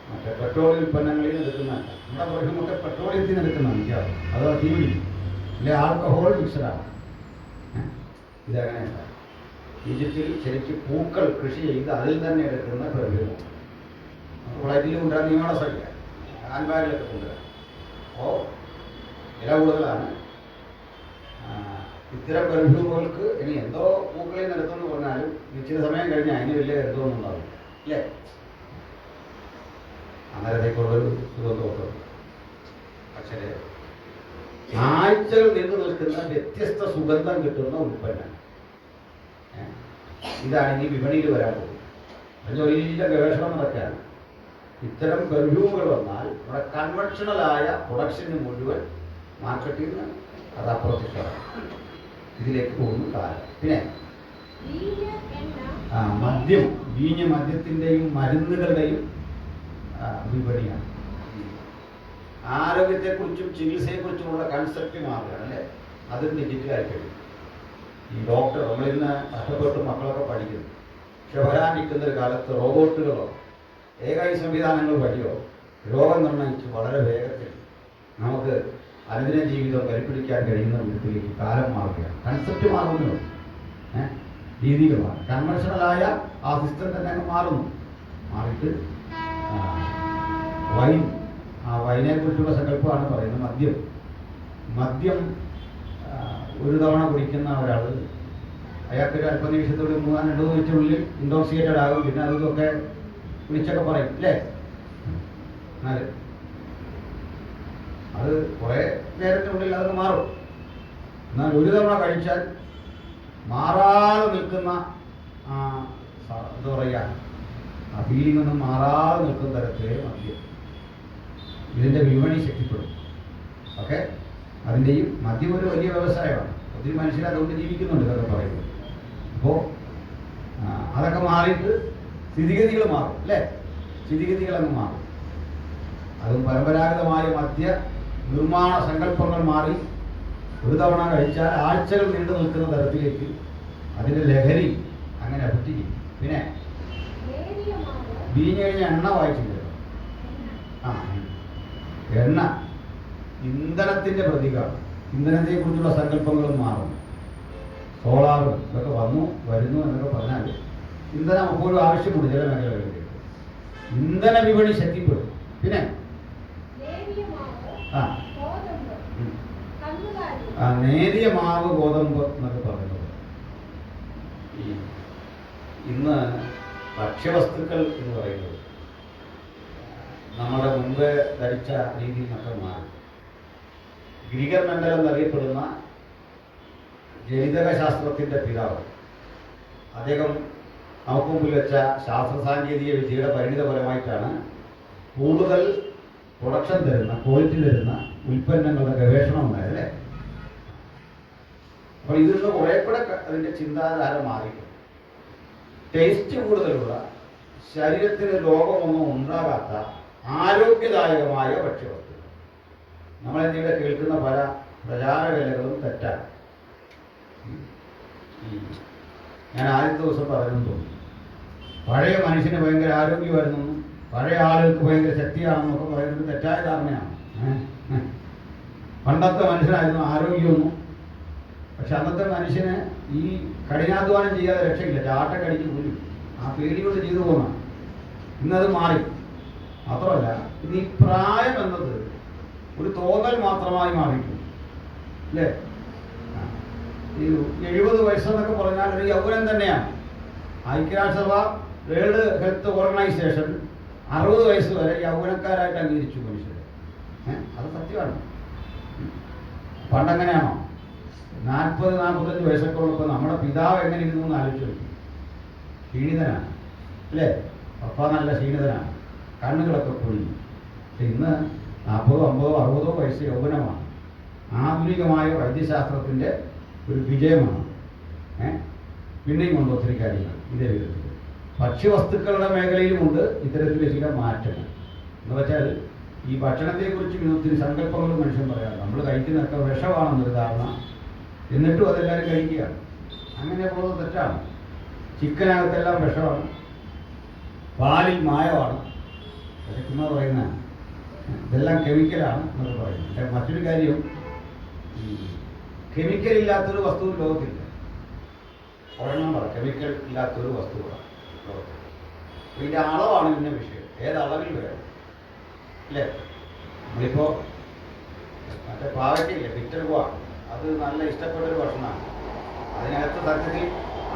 മറ്റേ പെട്രോളിയം ഉൽപ്പന്നങ്ങളിൽ നിന്ന് എടുക്കുന്നതല്ല. നമ്മുടെ പെർഫ്യൂമൊക്കെ പെട്രോളിയത്തിൽ നിന്ന് എടുക്കുന്നതാണ് മിക്കവാറും. അത് തീവ്രി അല്ലെ ആൽക്കഹോൾ മിക്സഡാണ്. ഇതങ്ങനെയല്ല. ഈജിപ്തിൽ ശരിക്കും പൂക്കൾ കൃഷി ചെയ്ത് അതിൽ തന്നെ എടുക്കുന്ന പെർഫ്യൂം ഫ്ലൈറ്റിൽ കൊണ്ടുവരാൻ നിയമസഭയില്ല, ഹാൻഡ് ബാഗിലൊക്കെ കൊണ്ടുവരാം. അപ്പോൾ വില കൂടുതലാണ്. ഇത്തരം പെർഫ്യൂമുകൾക്ക് ഇനി എന്തോ പൂക്കളിൽ നടത്തുമെന്ന് പറഞ്ഞാലും നിശ്ചിത സമയം കഴിഞ്ഞാൽ അതിന് വലിയ കരുതൊന്നും ഉണ്ടാവും അല്ലേ? അന്നേരത്തേക്കുള്ളൊരു സുഖമൊക്കെ. പക്ഷേ ആഴ്ചകൾ നിന്നു നിൽക്കുന്ന വ്യത്യസ്ത സുഗന്ധം കിട്ടുന്ന ഉൽപ്പന്നം, ഇതാണ് ഇനി വിപണിയിൽ വരാൻ പോകുന്നത്. അതിന് വലിയ ഗവേഷണം നടക്കുകയാണ്. ഇത്തരം പെർഫ്യൂമുകൾ വന്നാൽ നമ്മുടെ കൺവെൻഷണലായ പ്രൊഡക്ഷന് മുഴുവൻ മാർക്കറ്റിൽ നിന്ന് അത് അപ്രത്യക്ഷമാണ്. ഇതിലേക്ക് പോകുന്നു കാലം. പിന്നെ മദ്യം, വീഞ്ഞ്, മദ്യത്തിൻ്റെയും മരുന്നുകളുടെയും വിപണിയാണ്. ആരോഗ്യത്തെക്കുറിച്ചും ചികിത്സയെക്കുറിച്ചുമുള്ള കൺസെപ്റ്റ് മാറുകയാണ് അല്ലേ? അതും ഡിജിറ്റലായി കഴിയും. ഈ ഡോക്ടർ നമ്മളിന്ന് കഷ്ടപ്പെട്ട് മക്കളൊക്കെ പഠിക്കുന്നു. പക്ഷെ വരാനിരിക്കുന്ന ഒരു കാലത്ത് റോബോട്ടുകളോ AI സംവിധാനങ്ങൾ വഴിയോ രോഗം നിർണ്ണയിച്ച് വളരെ വേഗത്തിൽ നമുക്ക് അനുദിന ജീവിതം കരുപിടിക്കാൻ കഴിയുന്ന വിധത്തിലേക്ക് കാലം മാറുകയാണ്. കൺസെപ്റ്റ് മാറുന്നു, രീതികൾ മാറും. കൺവെൻഷണലായ ആ സിസ്റ്റം തന്നെ അങ്ങ് മാറുന്നു. മാറിയിട്ട് വൈൻ, ആ വൈനെ കുറിച്ചുള്ള സങ്കല്പമാണ് പറയുന്നത്. മദ്യം ഒരു തവണ കുടിക്കുന്ന ഒരാൾ അയാൾക്കൊരു അല്പനിമിഷത്തോട് 3-2 മിനിറ്റിനുള്ളിൽ ഇൻടോക്സിക്കേറ്റഡ് ആകും. പിന്നെ അതൊക്കെ വിളിച്ചൊക്കെ പറയും അല്ലേ? എന്നാൽ അത് കുറേ നേരത്തിനുള്ളിൽ അതൊക്കെ മാറും. എന്നാൽ ഒരു തവണ കഴിച്ചാൽ മാറാതെ നിൽക്കുന്ന എന്താ പറയുക, ആ ഫീലിംഗ് ഒന്നും മാറാതെ നിൽക്കുന്ന തരത്തിലേ മദ്യം ഇതിൻ്റെ വിപണി ശക്തിപ്പെടും. ഓക്കെ, അതിൻ്റെയും മദ്യം ഒരു വലിയ വ്യവസായമാണ്. ഒത്തിരി മനുഷ്യർ അതുകൊണ്ട് ജീവിക്കുന്നുണ്ട് ഇതൊക്കെ പറയുന്നത്. അപ്പോൾ അതൊക്കെ മാറിയിട്ട് സ്ഥിതിഗതികൾ മാറും അല്ലേ, സ്ഥിതിഗതികളങ്ങ് മാറും. അതും പരമ്പരാഗതമായ മദ്യ നിർമ്മാണ സങ്കല്പങ്ങൾ മാറി ഒരു തവണ കഴിച്ചാൽ ആഴ്ചകൾ നീണ്ടു നിൽക്കുന്ന തരത്തിലേക്ക് അതിൻ്റെ ലഹരി അങ്ങനെ അഭിറ്റിക്കും. പിന്നെ വീഞ്ഞ് കഴിഞ്ഞ എണ്ണ വായിച്ചില്ല. എണ്ണ ഇന്ധനത്തിൻ്റെ പ്രതീകമാണ്. ഇന്ധനത്തെക്കുറിച്ചുള്ള സങ്കല്പങ്ങളും മാറും. സോളാറും ഇതൊക്കെ വരുന്നു എന്നൊക്കെ പറഞ്ഞാൽ ഇന്ധനം അപ്പോഴും ആവശ്യമുണ്ട് ചില മേഖലകളിലേക്ക്. ഇന്ധന വിപണി ശക്തിപ്പെടും. പിന്നെ നേരിയ മാവ് ഗോതമ്പ് എന്നൊക്കെ പറയുന്നത് ഇന്ന് ഭക്ഷ്യവസ്തുക്കൾ എന്ന് പറയുന്നത് നമ്മുടെ മുമ്പ് ധരിച്ച രീതിയിൽ നിന്നൊക്കെ മാറി. ഗ്രിഗർ മെൻഡൽ എന്നറിയപ്പെടുന്ന ജനിതക ശാസ്ത്രത്തിൻ്റെ പിതാവ്, അദ്ദേഹം നമുക്ക് മുമ്പിൽ വെച്ച ശാസ്ത്ര സാങ്കേതിക വിദ്യയുടെ പരിണിതഫലമായിട്ടാണ് കൂടുതൽ പ്രൊഡക്ഷൻ തരുന്ന, ക്വാളിറ്റി തരുന്ന ഉൽപ്പന്നങ്ങളുടെ ഗവേഷണം ഉണ്ടായത് അല്ലേ. അപ്പോൾ ഇതിൽ നിന്ന് കുറേ കൂടെ അതിൻ്റെ ചിന്താധാര മാറി. ടേസ്റ്റ് കൂടുതലുള്ള, ശരീരത്തിന് രോഗമൊന്നും ഉണ്ടാകാത്ത ആരോഗ്യദായകമായ ഭക്ഷ്യവസ്തുക്കൾ. നമ്മളെന്നിവിടെ കേൾക്കുന്ന പല പ്രചാരവേലകളും തെറ്റാണ്. ഞാൻ ആദ്യത്തെ ദിവസം പറഞ്ഞു തോന്നി, പഴയ മനുഷ്യന് ഭയങ്കര ആരോഗ്യമായിരുന്നെന്നും പഴയ ആളുകൾക്ക് ഭയങ്കര ശക്തിയാണെന്നൊക്കെ പറയുന്നത് തെറ്റായ ധാരണയാണ്. പണ്ടത്തെ മനുഷ്യനായിരുന്നു ആരോഗ്യമൊന്നും. പക്ഷെ അന്നത്തെ മനുഷ്യന് ഈ കഠിനാധ്വാനം ചെയ്യാതെ രക്ഷയില്ല, ചാട്ടക്കടിച്ച് പോലും ആ പേടി കൊണ്ട് ചെയ്തു പോകുന്നതാണ്. ഇന്നത് മാറി. മാത്രമല്ല, ഇന്ന് ഈ പ്രായം എന്നത് ഒരു തോന്നൽ മാത്രമായി മാറിയിട്ടുണ്ട് അല്ലേ. ഈ 70 വയസ്സെന്നൊക്കെ പറഞ്ഞാൽ ഒരു യൗവനം തന്നെയാണ്. ഐക്യരാഷ്ട്രസഭ വേൾഡ് ഹെൽത്ത് ഓർഗനൈസേഷൻ 60 വയസ്സ് വരെ യൗവനക്കാരായിട്ട് അംഗീകരിച്ചു മനുഷ്യരെ. അത് സത്യമാണ്. പണ്ടങ്ങനെയാണോ? 40-45 വയസ്സൊക്കെ ഉള്ളപ്പോൾ നമ്മുടെ പിതാവ് എങ്ങനെ ഇരുന്നു എന്ന് ആലോചിച്ചു നോക്കി. ക്ഷീണിതനാണ് അല്ലേ, പപ്പ നല്ല ക്ഷീണിതനാണ്, കണ്ണുകളൊക്കെ പൊഴിഞ്ഞു. പക്ഷെ ഇന്ന് 40, 50, 60 വയസ്സ് യൗവനമാണ്. ആധുനികമായ വൈദ്യശാസ്ത്രത്തിൻ്റെ ഒരു വിജയമാണ്. പിന്നെയും കൊണ്ട് ഒത്തിരി കാര്യങ്ങൾ ഇതേ വിധത്തിൽ ഭക്ഷ്യവസ്തുക്കളുടെ മേഖലയിലുമുണ്ട് ഇത്തരത്തിലെ ചില മാറ്റങ്ങൾ. എന്ന് വെച്ചാൽ ഈ ഭക്ഷണത്തെക്കുറിച്ച് ഒത്തിരി സങ്കല്പങ്ങൾ മനുഷ്യൻ പറയാറ്. നമ്മൾ കഴിക്കുന്നതൊക്കെ വിഷമാണെന്നൊരു ധാരണ, എന്നിട്ടും അതെല്ലാവരും കഴിക്കുകയാണ്. അങ്ങനെ പോകുന്നത് തെറ്റാണ്. ചിക്കനകത്തെല്ലാം വിഷമാണ്, പാലിൽ മായമാണ്, അതൊക്കെ ചുമ്മാ പറയുന്നതാണ്. ഇതെല്ലാം കെമിക്കലാണ് എന്നൊക്കെ പറയുന്നത്. പക്ഷേ മറ്റൊരു കാര്യം, കെമിക്കൽ ഇല്ലാത്തൊരു വസ്തു ലോകത്തില്ല. ഒരെണ്ണം പറ, കെമിക്കൽ ഇല്ലാത്തൊരു വസ്തുവാണ് ലോകത്തിൽ. ഇതിൻ്റെ അളവാണ് പിന്നെ വിഷയം, ഏതളവിൽ വേണം അല്ലേ. നമ്മളിപ്പോൾ മറ്റേ പാവയ്ക്കില്ലേ, പിറ്റൽഗുവ, അത് നല്ല ഇഷ്ടപ്പെട്ടൊരു ഭക്ഷണമാണ്. അതിനകത്ത് സത്യത്തിൽ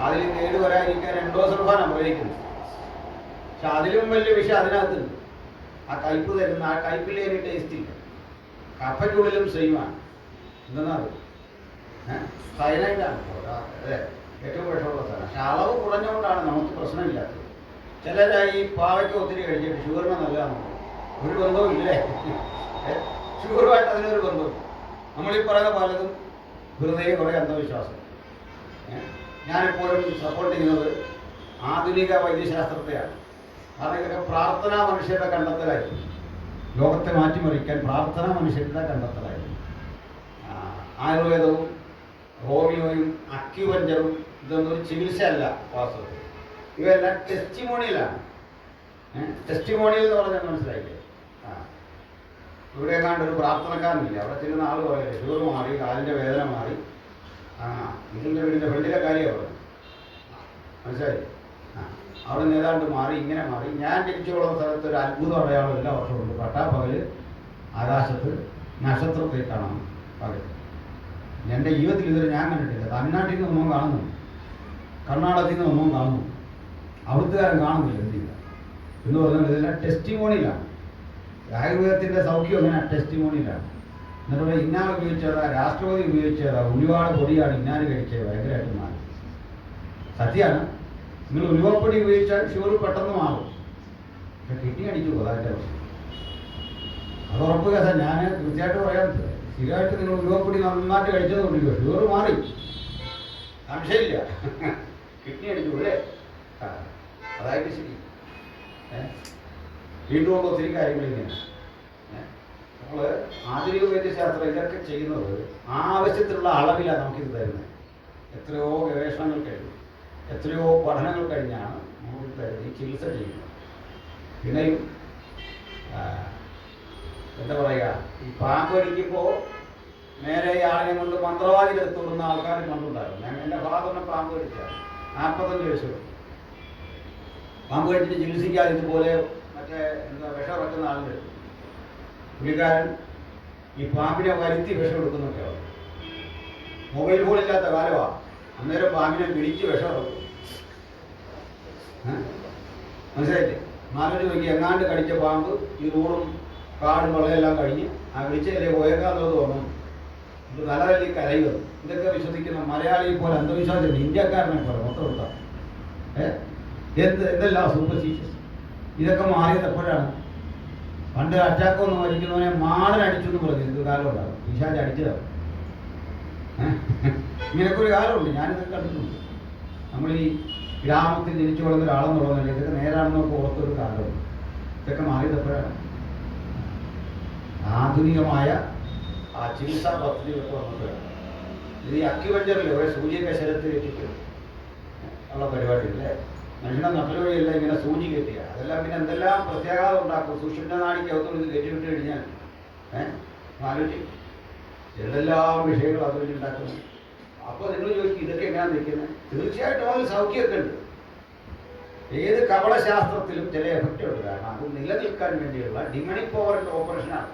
അതിൽ കേട് വരാതിരിക്കാൻ എൻഡോസൾഫാനാണ് ഉപയോഗിക്കുന്നത്. പക്ഷെ അതിലും വലിയ വിഷയം അതിനകത്തുണ്ട്. ആ കയ്പ് തരുന്ന ആ കയ്പിൽ അതിന് ടേസ്റ്റ് ഇല്ല. കപ്പയ്ക്കുള്ളിലും സെയിമാണ്. എന്തെന്നത് സൈനായിട്ടാണ് അല്ലേ ഏറ്റവും വിഷമുള്ള സാധനം. പക്ഷെ അളവ് കുറഞ്ഞുകൊണ്ടാണ് നമുക്ക് പ്രശ്നമില്ലാത്തത്. ചിലരായി ഈ പാവയ്ക്ക് ഒത്തിരി കഴിച്ചിട്ട് ഷുഗറിന് നല്ലതാണ്. ഒരു ബന്ധവും ഇല്ലേ, ഷുഗറുമായിട്ട് അതിനൊരു ബന്ധവും. നമ്മളീ പറയുന്ന പലതും വെറുതെ കുറേ അന്ധവിശ്വാസം. ഞാനെപ്പോഴും സപ്പോർട്ട് ചെയ്യുന്നത് ആധുനിക വൈദ്യശാസ്ത്രത്തെയാണ്. കാരണം ഇതൊക്കെ പ്രാർത്ഥനാ മനുഷ്യരുടെ കണ്ടെത്തലായിരുന്നു. ലോകത്തെ മാറ്റിമറിക്കാൻ പ്രാർത്ഥനാ മനുഷ്യരുടെ കണ്ടെത്തലായിരുന്നു. ആയുർവേദവും ഹോമിയോയും അക്യുപഞ്ചറും ഇതൊന്നും ഒരു ചികിത്സയല്ല വാസ്തവത്തിൽ. ഇവയെല്ലാം ടെസ്റ്റിമോണിയലാണ്. ടെസ്റ്റിമോണിയൽ എന്ന് പറഞ്ഞാൽ മനസ്സിലായില്ലേ. ഇവിടെ എങ്ങാണ്ട് ഒരു പ്രാർത്ഥനക്കാരനില്ല, അവിടെ ചെല്ലുന്ന ആൾ പറയില്ലേ ഷുഗർ മാറി, കാലിൻ്റെ വേദന മാറി, ഇതിൻ്റെ വീടിൻ്റെ ഫ്രണ്ടിലെ കാര്യമാണ് പറയുന്നത്. മനസ്സിലായി? അവിടെ നിന്ന് ഏതാണ്ട് മാറി, ഇങ്ങനെ മാറി. ഞാൻ ജനിച്ചോളുന്ന സ്ഥലത്ത് ഒരു അത്ഭുതം അടയാളം എല്ലാ വർഷമുണ്ട്. പട്ടാപ്പകല് ആകാശത്ത് നക്ഷത്രത്തെ കാണാം പകൽ. എൻ്റെ ജീവിതത്തിൽ ഇതുവരെ ഞാൻ കണ്ടിട്ടില്ല. തമിഴ്നാട്ടിൽ നിന്ന് ഒന്നും കാണുന്നു, കർണാടകത്തിൽ നിന്ന് ഒന്നും കാണുന്നു, അവിടുത്തുകാരൻ കാണുന്നില്ല. എന്തില്ല എന്ന് പറഞ്ഞാൽ ഇതെല്ലാം ടെസ്റ്റിമോണിയിലാണ്. ആയുർവേദത്തിൻ്റെ സൗഖ്യം അങ്ങനെ ടെസ്റ്റിമോണിയിലാണ്. എന്നിട്ട് ഇന്നാൾ ഉപയോഗിച്ചതാ, രാഷ്ട്രപതി ഉപയോഗിച്ചതാ, ഒരുപാട് പൊടിയാണ് ഇന്നാൾ കഴിച്ചത്, ഭയങ്കരമായിട്ട് മാറി. സത്യമാണ്. നിങ്ങൾ ഉലുവപ്പൊടി ഉപയോഗിച്ചാൽ ഷുഗർ പെട്ടെന്ന് മാറും. പക്ഷെ കിഡ്നി അടിച്ചു പോകും, അതിൻ്റെ പ്രശ്നം. അത് ഉറപ്പ് കേസാ. ഞാൻ തീർച്ചയായിട്ടും പറയാം, സ്ഥിരമായിട്ട് നിങ്ങൾ ഉരുവപ്പൊടി നന്നായിട്ട് കഴിച്ചത് കൊണ്ടിരിക്കുക, ഷുഗർ മാറി, സംശയമില്ല. കിഡ്നി അടിച്ചു അല്ലേ? ആ, അതായിട്ട് ശരി. വീണ്ടും കൊണ്ട് ഒത്തിരി കാര്യങ്ങളിങ്ങനെ നമ്മൾ ആധുനിക വൈദ്യശാസ്ത്രം ഇതൊക്കെ ചെയ്യുന്നത് ആവശ്യത്തിനുള്ള അളവിലാണ് നമുക്കിത് തരുന്നത്. എത്രയോ ഗവേഷണങ്ങൾ കഴിഞ്ഞു, എത്രയോ പഠനങ്ങൾ കഴിഞ്ഞാണ് നമുക്ക് തരുന്നത് ഈ ചികിത്സ ചെയ്യുന്നത്. പിന്നെയും എന്താ പറയുക, ഈ പാമ്പ് കടിക്കുമ്പോൾ നേരെ ഈ ആളിനെ കൊണ്ട് മന്ത്രവാദികൾ എത്തുന്ന ആൾക്കാർ കണ്ടുണ്ടായിരുന്നു. ഞാൻ എൻ്റെ ഫാദറിനെ പാമ്പ് കടിച്ചാൽ 45 വയസ്സുകൾ പാമ്പ് കടിച്ചിട്ട് ചികിത്സിക്കാതെ ഇതുപോലെ മറ്റേ എന്താ വിഷം ഇറക്കുന്ന ആളുണ്ട്. പുള്ളിക്കാരൻ ഈ പാമ്പിനെ വരുത്തി വിഷം എടുക്കുന്നൊക്കെയാണ്. മൊബൈൽ ഫോൺ ഇല്ലാത്ത കാലമാണ്, അന്നേരം പാമ്പിനെ പിടിച്ച് വിഷം ഇറക്കും. മനസ്സിലായില്ലേ? നാലൊരു വയ്ക്ക് എങ്ങാണ്ട് കടിച്ച പാമ്പ് ഈ റോഡും കാടും വെള്ളമെല്ലാം കഴിഞ്ഞ് ആ വിളിച്ചതിലെ പോയേക്കാന്നുള്ളത് തോന്നും. ഇത് തലതല്ലി കരയുന്നത്. ഇതൊക്കെ വിശ്വസിക്കുന്ന മലയാളിയെ പോലെ അന്ധവിശ്വാസം ഇന്ത്യക്കാരനെ പോലെ മൊത്തം എടുത്താൽ എന്തെല്ലാം സൂപ്പർസ്റ്റീഷ്യസ്. ഇതൊക്കെ മാറിയത് എപ്പോഴാണ്? പണ്ട് അറ്റാക്ക് ഒന്ന് മരിക്കുന്നവനെ മാടനടിച്ചു എന്ന് പറഞ്ഞു ഇത് കാലം ഉണ്ടാകും. ഈശാന്റെ അടിച്ചതാണ്. ഇങ്ങനെയൊക്കെ ഒരു കാലമുണ്ട്, ഞാനിതൊക്കെ കണ്ടിട്ടുണ്ട്. നമ്മൾ ഈ ഗ്രാമത്തിൽ ജനിച്ചു വളർന്ന ഒരാളെന്നുള്ളതല്ല, ഇതൊക്കെ നേരാണെന്നൊക്കെ ഓർത്തൊരു കാലമുണ്ട്. ഇതൊക്കെ മാറിയത് എപ്പോഴാണ്? ആധുനികമായ ആ ചികിത്സാ പദ്ധതികളൊക്കെ വന്നപ്പോഴാണ്. ഇത് ഈ അക്യുപഞ്ചറിൽ ഒരു സൂചിയൊക്കെ ശരീരത്തിൽ കെട്ടിക്കും ഉള്ള പരിപാടിയില്ലേ? മനുഷ്യനെ നട്ടൽ വഴിയല്ല ഇങ്ങനെ സൂചി കെട്ടിയ അതെല്ലാം പിന്നെ എന്തെല്ലാം പ്രത്യാഘാതം ഉണ്ടാക്കും. സുഷുമ്ന നാടിക്കകത്തോട് ഇത് കെട്ടിവിട്ട് കഴിഞ്ഞാൽ ആലോചിക്കും എന്തെല്ലാം വിഷയങ്ങൾ അതുവഴി ഉണ്ടാക്കുന്നു. അപ്പോൾ നിങ്ങൾ ചോദിക്കും ഇതൊക്കെ എങ്ങനെയാണ് നിൽക്കുന്നത്? തീർച്ചയായിട്ടും അതിൽ സൗഖ്യമൊക്കെ ഉണ്ട്. ഏത് കപടശാസ്ത്രത്തിലും ചില എഫക്റ്റ് ഉണ്ട്. കാരണം അത് നിലനിൽക്കാൻ വേണ്ടിയുള്ള ഡിമണിക് പവറിൻ്റെ ഓപ്പറേഷനാണ്.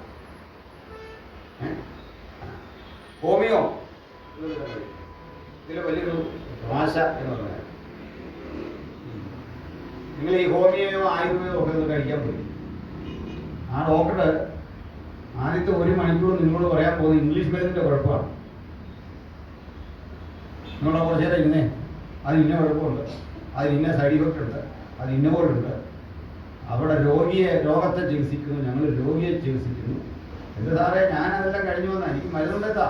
ഹോമിയോ ഇതിൽ വലിയൊരു ഭാഷ എന്ന് പറഞ്ഞാൽ നിങ്ങൾ ഈ ഹോമിയോയോ ആയുർവേദമോ ഒക്കെ ഒന്ന് കഴിക്കാൻ പോയി, ആ ഡോക്ടർ ആദ്യത്തെ 1 മണിക്കൂർ നിങ്ങളോട് പറയാൻ പോകുന്നത് ഇംഗ്ലീഷ് മരുന്നിൻ്റെ കുഴപ്പമാണ്. നിങ്ങളുടെ കുറച്ച് നേരം ഇന്നേ അത് ഇന്ന കുഴപ്പമുണ്ട്, അതിന് ഇന്ന സൈഡ് ഇഫക്റ്റ് ഉണ്ട്, അത് ഇന്ന പോലുണ്ട്. അവിടെ രോഗത്തെ ചികിത്സിക്കുന്നു, ഞങ്ങൾ രോഗിയെ ചികിത്സിക്കുന്നു. എന്ത് സാറേ ഞാനതെല്ലാം കഴിഞ്ഞു വന്നാൽ എനിക്ക് മരുന്നുണ്ടെത്താ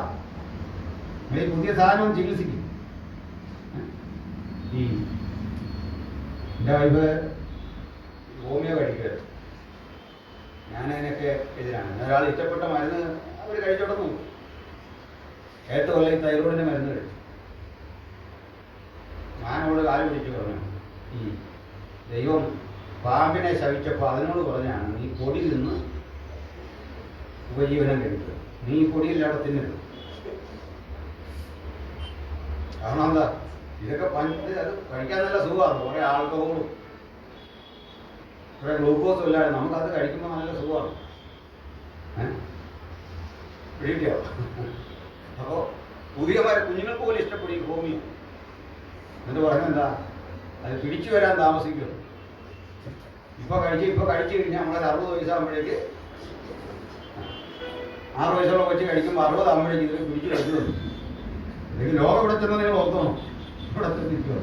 നിങ്ങൾ ഈ പുതിയ സാധനവും ചികിത്സിക്കും. ഈ എൻ്റെ വൈഫ് ഹോമിയോ കഴിക്കരുത്, ഞാനതിനൊക്കെ എതിരാണ്. ഒരാൾ ഇഷ്ടപ്പെട്ട മരുന്ന് അവർ കഴിച്ചോട്ടെ നോക്കും. 8 കൊല്ലം ഈ തൈറോയിഡിൻ്റെ മരുന്ന് കഴിച്ചു. ഞാനോട് കാല് പിടിച്ച് പറഞ്ഞു, ഈ ദൈവം പാമ്പിനെ ശവിച്ചപ്പോൾ അതിനോട് പറഞ്ഞാണ് നീ പൊടി നിന്ന് ഉപജീവനം കഴിക്കുക, നീ ഈ പൊടിയില്ലാതെ തിന്നരുത്. കാരണം എന്താ, ഇതൊക്കെ അത് കഴിക്കാൻ നല്ല സുഖമാണ്. കുറേ ആൽക്കഹോളും കുറേ ഗ്ലൂക്കോസും ഇല്ലാതെ നമുക്കത് കഴിക്കുമ്പോൾ നല്ല സുഖമാണ്. പിടിക്കോ? അപ്പോൾ പുതിയ കുഞ്ഞുങ്ങൾക്ക് പോലും ഇഷ്ടപ്പെടും ഈ ഹോമിയോ. എന്നിട്ട് പറയുന്നത് എന്താ, അത് പിടിച്ചു വരാൻ താമസിക്കും. ഇപ്പോൾ കഴിച്ചു കഴിഞ്ഞാൽ നമ്മളൊരു 60 വയസ്സാകുമ്പോഴേക്ക് 6 വയസ്സുള്ള വെച്ച് കഴിക്കുമ്പോൾ 60 ആകുമ്പോഴേക്ക് ഇതിൽ പിടിച്ചു കഴിക്കുന്നുണ്ട്. അല്ലെങ്കിൽ ലോകം ഇവിടെ ചെന്ന് നിങ്ങൾ ഓർത്തണം, ഇവിടെ തിരിച്ചു.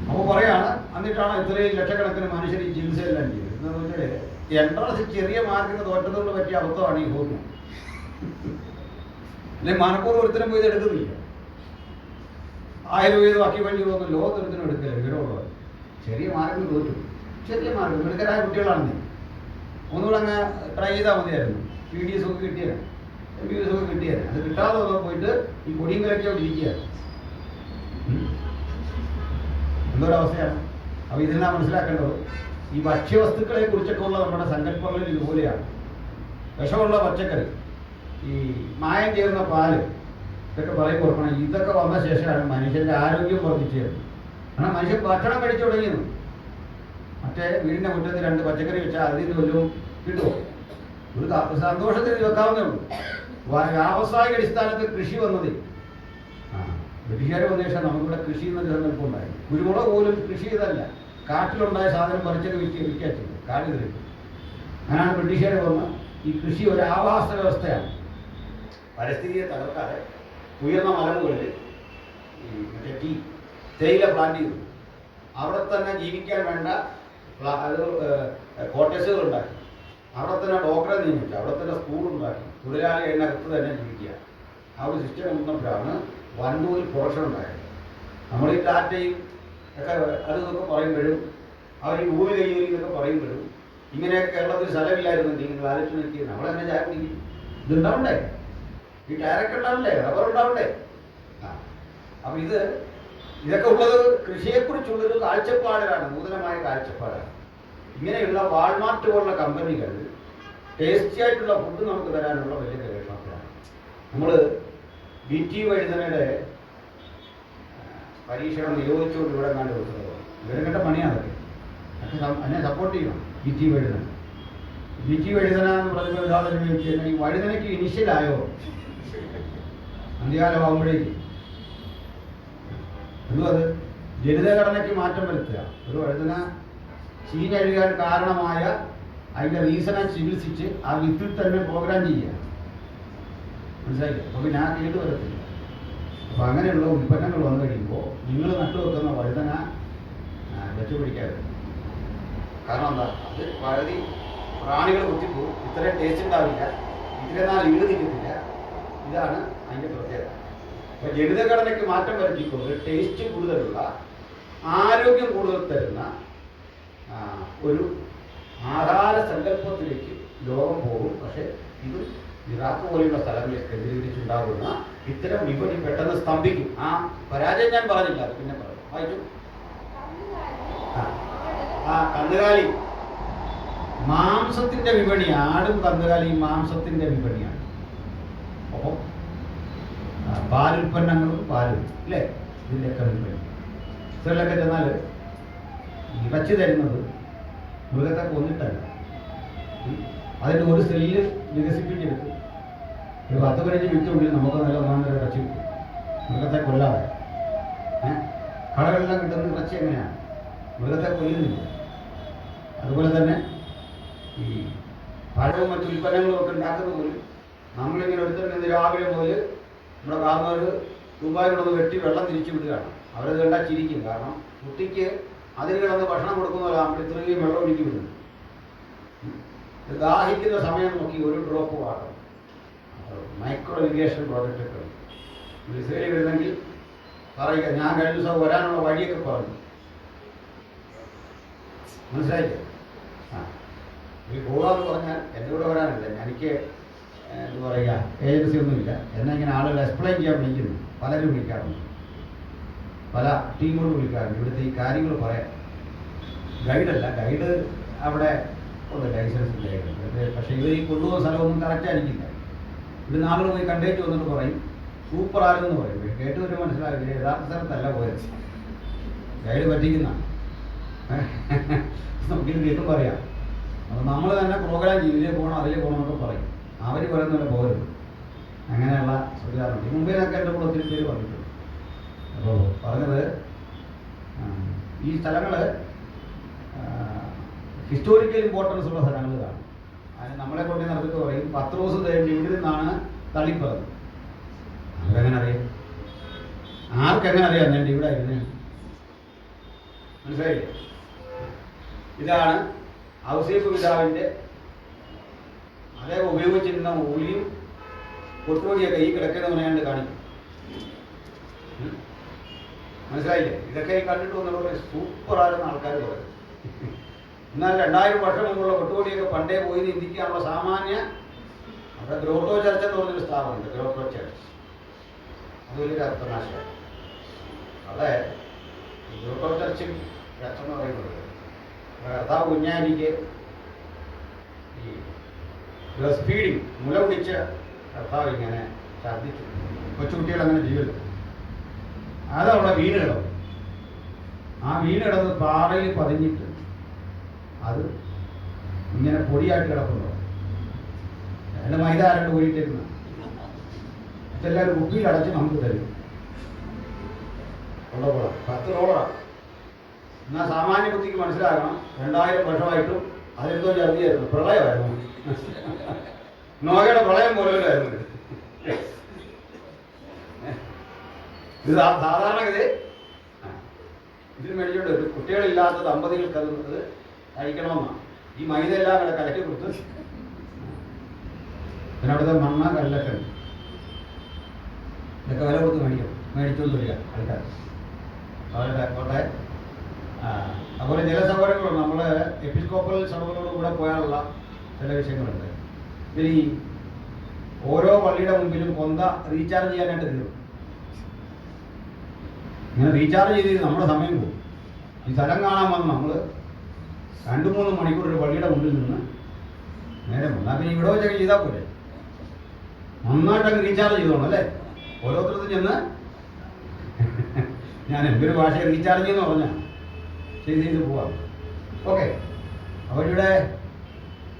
അപ്പോൾ പറയാണ്, എന്നിട്ടാണ് ഇത്രയും ലക്ഷക്കണക്കിന് മനുഷ്യർ ഈ ചികിത്സയെല്ലാം ചെയ്തത്. എന്താണെന്ന് വെച്ചാൽ എൻട്രൻസ് ചെറിയ മാർക്കിന് തോറ്റതുകൊണ്ട് പറ്റിയ അബദ്ധമാണ് ഈ ഹോമിയോ. അല്ലെങ്കിൽ മനഃപൂർവ്വം ഒരുത്തരം പോയി ഇത് എടുക്കുന്നില്ല. ആയുർവേദം അക്യുപഞ്ചറും ലോകത്തൊരുത്തിനും എടുക്കില്ല. വിവരമുള്ളത് ചെറിയ മാർക്കിന് തോറ്റു, ചെറിയ മാർക്ക് മിടുക്കരായ കുട്ടികളാണെന്നേ. ഒന്നുകൂടെ അങ്ങ് ട്രൈ ചെയ്താൽ മതിയായിരുന്നു. PDS ഒക്കെ കിട്ടിയത്, MBBS ഒക്കെ കിട്ടിയത്. അത് കിട്ടാതെ പോയിട്ട് ഈ പൊടിയും കലക്കിയോ ഇരിക്കുകയാണ്. എന്തൊരവസ്ഥയാണ്. അപ്പോൾ ഇതെല്ലാം മനസ്സിലാക്കേണ്ടത് ഈ ഭക്ഷ്യവസ്തുക്കളെ കുറിച്ചൊക്കെ ഉള്ള നമ്മുടെ സങ്കല്പങ്ങളിൽ ഇതുപോലെയാണ്. വിഷമുള്ള പച്ചക്കറി, ഈ മായം ചേർന്ന പാല്, ഇതൊക്കെ പറയുമ്പോൾ ഓർക്കണം, ഇതൊക്കെ വന്ന ശേഷമാണ് മനുഷ്യൻ്റെ ആരോഗ്യം വർദ്ധിച്ചത്. കാരണം മനുഷ്യൻ ഭക്ഷണം കഴിച്ചു തുടങ്ങിയത്. മറ്റേ വീടിൻ്റെ മുറ്റത്ത് 2 പച്ചക്കറി വെച്ചാൽ അതിൽ നിന്ന് വല്ലതും കിട്ടുമോ? ഒരു സന്തോഷത്തിന് വെക്കാവുന്നേ ഉള്ളൂ. വ്യാവസായിക അടിസ്ഥാനത്തിൽ കൃഷി വന്നത് ബ്രിട്ടീഷുകാർ വന്ന ശേഷം നമുക്കിവിടെ കൃഷി എന്നൊരു സങ്കല്പമുണ്ടായി. കുരുമുളക് പോലും കൃഷി ചെയ്തല്ല, കാട്ടിലുണ്ടായ സാധനം പറിച്ചൊക്കെ വിൽക്കുക ചെയ്തു, കാട് കയറി. അങ്ങനെയാണ് ബ്രിട്ടീഷുകാർ വന്ന് ഈ കൃഷി ഒരു ആവാസ വ്യവസ്ഥയാണ്. പരിസ്ഥിതിയെ തകർക്കാതെ ഉയർന്ന മലമുകളിൽ മറ്റേ തേയില പ്ലാന്റ് ചെയ്തു. അവിടെ തന്നെ ജീവിക്കാൻ വേണ്ട കോട്ടേഴ്സുകൾ ഉണ്ടാക്കി. അവിടെ തന്നെ ഡോക്ടറെ നിയമിച്ചു, അവിടെ തന്നെ സ്കൂൾ ഉണ്ടാക്കി, തൊഴിലാളി അതിനകത്ത് തന്നെ ജീവിക്കുക. ആ ഒരു സിസ്റ്റം കൊണ്ടുവന്നപ്പോഴാണ് വൻതോതിൽ പ്രൊഡക്ഷൻ ഉണ്ടായത്. നമ്മൾ ഈ ടാറ്റയും ഒക്കെ അതൊക്കെ പറയുമ്പോഴും അവർ ഈ ഭൂമി കയ്യേറി എന്നൊക്കെ പറയുമ്പോഴും ഇങ്ങനെയൊക്കെ കേരളത്തിൽ സ്ഥലമില്ലായിരുന്നെങ്കിൽ നിങ്ങൾ ആലോചിച്ച് നോക്കി നമ്മളെങ്ങനെ ചായ കുടിക്കും? ഇതുണ്ടാവണ്ടേ, ഈ ഡയറക്റ്റ് ഉണ്ടാവണ്ടേ, റബ്ബർ ഉണ്ടാവണ്ടേ? അപ്പം ഇതൊക്കെ ഉള്ളത് കൃഷിയെക്കുറിച്ചുള്ളൊരു കാഴ്ചപ്പാടിലാണ്, നൂതനമായ കാഴ്ചപ്പാടാണ്. ഇങ്ങനെയുള്ള വാൾമാർട്ട് പോലുള്ള കമ്പനികൾ ടേസ്റ്റി ആയിട്ടുള്ള ഫുഡ് നമുക്ക് തരാനുള്ള വലിയ ഗവേഷണത്തിലാണ്. നമ്മൾ BT വഴുതനയുടെ പരീക്ഷണം നിരോധിച്ചുകൊണ്ട് ഇവിടെ കണ്ട് കൊടുക്കുന്നത് ഇവരെ പണിയാണ് അതൊക്കെ. അതിനെ സപ്പോർട്ട് ചെയ്യണം. BT വഴുതന എന്ന് പറയുമ്പോൾ ഒരാളെ ചോദിച്ചു കഴിഞ്ഞാൽ ഈ വഴുതനയ്ക്ക് ഇനിഷ്യലായോ അന്ത്യകാലമാകുമ്പോഴേക്ക് എന്തോ അത് ജനിതഘടനയ്ക്ക് മാറ്റം വരുത്തുക. ഒരു വഴുതന ചീഞ്ഞഴുകാൻ കാരണമായ അതിൻ്റെ റീസണെ ചികിത്സിച്ച് ആ വിത്തിൽ തന്നെ പ്രോഗ്രാം ചെയ്യുക. മനസ്സിലായില്ലേ? അപ്പോൾ പിന്നെ ആ കേട് വരത്തില്ല. അപ്പോൾ അങ്ങനെയുള്ള ഉൽപ്പന്നങ്ങൾ വന്നു കഴിയുമ്പോൾ നിങ്ങൾ നട്ടുവെക്കുന്ന വഴുതന വെച്ചുപിടിക്കാതെ. കാരണം എന്താ, അത് പകുതി പ്രാണികൾ കുത്തിപ്പോവും, ഇത്രയും ടേസ്റ്റ് ഉണ്ടാവില്ല, ഇത്രയും നാൾ ഈട് നിൽക്കത്തില്ല. ഇതാണ് അതിൻ്റെ പ്രത്യേകത. അപ്പോൾ ജനിതഘടനയ്ക്ക് മാറ്റം വരുത്തിക്കൊണ്ട് ടേസ്റ്റ് കൂടുതലുള്ള, ആരോഗ്യം കൂടുതൽ തരുന്ന ഒരു ആഹാര സങ്കല്പത്തിലേക്ക് ലോകം പോകും. പക്ഷേ ഇത് ഇറാഖ് പോലെയുള്ള സ്ഥലങ്ങളിൽ കേന്ദ്രീകരിച്ചുണ്ടാകുന്ന ഇത്തരം വിപണി പെട്ടെന്ന് സ്തംഭിക്കും. ആ പരാജയം ഞാൻ പറഞ്ഞില്ല, അത് പിന്നെ പറഞ്ഞു. വായിച്ചു. കന്നുകാലി മാംസത്തിന്റെ വിപണി, ആടും കന്നുകാലിയും മാംസത്തിന്റെ വിപണിയാണ്. ഒപ്പം പാലുൽപ്പന്നങ്ങളും പാലും അല്ലേ, ഇതിൻ്റെയൊക്കെ വിപണി. ഇത്രയൊക്കെ ചെന്നാൽ ഇറച്ചി തരുന്നത് മൃഗത്തെ കൊന്നിട്ടല്ല, അതിൻ്റെ ഒരു സെല്ല് വികസിപ്പിച്ചെടുത്ത് ഒരു 10-15 മിനിറ്റിനുള്ളിൽ നമുക്ക് നല്ല ഒന്നാമത് ഇറച്ചി കിട്ടും, മൃഗത്തെ കൊല്ലാതെ. കടകളെല്ലാം കിട്ടുന്ന ഇറച്ചി എങ്ങനെയാണ്? മൃഗത്തെ കൊല്ലുന്നില്ല. അതുപോലെ തന്നെ ഈ പഴവും മറ്റു ഉൽപ്പന്നങ്ങളും ഒക്കെ ഉണ്ടാക്കുന്ന പോലും നമ്മളിങ്ങനെ എടുത്തിട്ട് രാവിലെ മുതൽ നമ്മുടെ കാരണവർ ദുബായിലൊന്ന് വെട്ടി വെള്ളം തിരിച്ചു വിടുകയാണ്. അവരത് കണ്ടാൽ ചിരിക്കും. കാരണം കുട്ടിക്ക് അതിന് കിടന്ന് ഭക്ഷണം കൊടുക്കുന്നവരാകുമ്പോൾ ഇത്രയും വെള്ളം ഒഴുക്കി വിടുന്നു. ദാഹിക്കുന്ന സമയം നോക്കി ഒരു ഡ്രോപ്പ് വാട്ടർ, മൈക്രോ ഇറിഗേഷൻ പ്രോജക്റ്റൊക്കെ ഇസ്രയേലിൽ വരുന്നെങ്കിൽ പറയുക. ഞാൻ കഴിഞ്ഞ ദിവസം വരാനുള്ള വഴിയൊക്കെ പറഞ്ഞു. മനസ്സിലായില്ലേ? ഈ പോകാമെന്ന് പറഞ്ഞാൽ എൻ്റെ കൂടെ വരാനില്ല. എനിക്ക് എന്താ പറയുക, ഏജൻസി ഒന്നുമില്ല. എന്നെ ഇങ്ങനെ ആളുകൾ എക്സ്പ്ലെയിൻ ചെയ്യാൻ വിളിക്കുന്നു. പലരും വിളിക്കാറുണ്ട്, പല ടീമുകൾ വിളിക്കാറുണ്ട്. ഇവിടുത്തെ ഈ കാര്യങ്ങൾ പറയാം. ഗൈഡല്ല, ഗൈഡ് അവിടെ ഉണ്ട്, ലൈസൻസ് ഗൈഡ്. പക്ഷേ ഇവർ ഈ കൊണ്ടുപോകുന്ന സ്ഥലമൊന്നും കറക്റ്റായിരിക്കില്ല. ഇവിടുന്ന് ആളുകൾ പോയി കണ്ടേച്ച് വന്നിട്ട് പറയും സൂപ്പർ ആരെന്ന് പറയും. കേട്ട് വരും മനസ്സിലാകില്ല, യഥാർത്ഥ സ്ഥലത്തല്ല പോയത്, ഗൈഡ് പറ്റിക്കുന്ന. നമുക്കിത് കേട്ടും പറയാം. അപ്പോൾ നമ്മൾ തന്നെ പ്രോഗ്രാം ചെയ്യും, ഇതിലേ പോകണം അതിലേ പോകണമെന്നൊക്കെ പറയും. അവർ പറയുന്നവരെ പോകരുത്. അങ്ങനെയുള്ള സുവിധാനം ഈ മുംബൈയിലൊക്കെ എൻ്റെ കൂടെ ഒത്തിരി പേര് പറഞ്ഞിട്ടുണ്ട്. അപ്പോൾ പറഞ്ഞത് ഈ സ്ഥലങ്ങൾ ഹിസ്റ്റോറിക്കൽ ഇമ്പോർട്ടൻസ് ഉള്ള സ്ഥലങ്ങളാണ്. അതിന് നമ്മളെ കൊണ്ട് നടത്തിട്ട് പറയും പത്രോസ് ഇവിടെ നിന്നാണ് തള്ളിപ്പറത്. ആർക്കെങ്ങനെ അറിയാം? ആർക്കെങ്ങനെ അറിയാം ഞാൻ ഇവിടെ ആയിരുന്നു? മനസ്സിലായില്ലേ? ഇതാണ് ഔസേപ്പ് പിതാവിൻ്റെ അദ്ദേഹം ഉപയോഗിച്ചിരുന്ന ഉളിയും കൊട്ടുവടിയൊക്കെ ഈ കിടക്കുന്ന പറയാണ്ട് കാണിക്കും. മനസ്സിലായില്ലേ? ഇതൊക്കെ ഈ കണ്ടിട്ട് വന്നതോടെ സൂപ്പറായിരുന്ന ആൾക്കാർ പറയും. എന്നാൽ 2000 വർഷം മുമ്പുള്ള കൊട്ടുവടിയൊക്കെ പണ്ടേ പോയി ഇന്ത്യക്കാനുള്ള സാമാന്യ അവിടെ ഗ്രോട്ടോ ചർച്ച് എന്ന് പറഞ്ഞൊരു സ്ഥാപനമുണ്ട്, ഗ്രോട്ടോ ചർച്ച്. അത് വലിയൊരു അർത്ഥനാശമാണ്. അവിടെ ഗ്രോട്ടോ ചർച്ച് എന്ന് പറയുന്നത് കർത്താവ് കുഞ്ഞാലിക്ക് ഈ ബ്രസ്റ്റ് ഫീഡിങ് മുല കുടിച്ച കർത്താവ് ഇങ്ങനെ ഛർദ്ദിച്ചു. കൊച്ചുകുട്ടികൾ അങ്ങനെ ചെയ്യല്ലോ. അതവിടെ വീണ് കിടന്നു. ആ വീണ് കിടന്ന് പാറയിൽ പതിഞ്ഞിട്ട് അത് ഇങ്ങനെ പൊടിയായിട്ട് കിടക്കുന്നു. അതിൻ്റെ മൈദ ആരണ്ട് പോയിട്ടിരുന്ന ഇതെല്ലാവരും കുപ്പിയിൽ അടച്ച് നമുക്ക് തരും. കൊള്ളപ്പോളാം 10 ഡോളറാണ്. എന്നാൽ സാമാന്യ ബുദ്ധിക്ക് മനസ്സിലാക്കണം 2000 വർഷമായിട്ടും അതെന്തോ ഛർദിയായിരുന്നു, പ്രളയമായിരുന്നു. നോകയുടെ പ്രളയം പോലെയായിരുന്നു. ഇത് സാധാരണഗതി ഇതിന് മേടിച്ചോണ്ട് വരും. കുട്ടികളില്ലാത്ത ദമ്പതികൾക്ക് അത് കഴിക്കണമെന്നാണ്. ഈ മൈദ എല്ലാം കൂടെ കലക്കി കൊടുത്ത് പിന്നെ അവിടുത്തെ മണ്ണ കല്ലൊക്കെ ഉണ്ട്. ഇതൊക്കെ വില കൊടുത്ത് മേടിച്ചുകൊണ്ട് വരിക ആൾക്കാർ അവരുടെ കോട്ടെ. അതുപോലെ ചില സൗകര്യങ്ങളുണ്ട്. നമ്മൾ എപ്പിസ്കോപ്പൽ സഭകളോട് കൂടെ പോയാലുള്ള ചില വിഷയങ്ങളുണ്ട്. ഇതിൽ ഈ ഓരോ പള്ളിയുടെ മുമ്പിലും കൊന്ത റീചാർജ് ചെയ്യാനായിട്ട് തീരും. ഇങ്ങനെ റീചാർജ് ചെയ്ത് നമ്മുടെ സമയം പോകും. ഈ സ്ഥലം കാണാൻ വന്ന് നമ്മൾ 2-3 മണിക്കൂർ ഒരു പള്ളിയുടെ മുമ്പിൽ നിന്ന് നേരെ വന്നാൽ പിന്നെ ഇവിടെ വെച്ചൊക്കെ ചെയ്താൽ പോലെ നന്നായിട്ടൊക്കെ റീചാർജ് ചെയ്തോണം അല്ലേ. ഓരോരുത്തർക്കും ചെന്ന് ഞാൻ എന്തൊരു ഭാഷയെ റീചാർജ് ചെയ്യുന്ന പറഞ്ഞാൽ ചെയ്ത് പോവാം. ഓക്കെ, അപ്പോൾ ഇവിടെ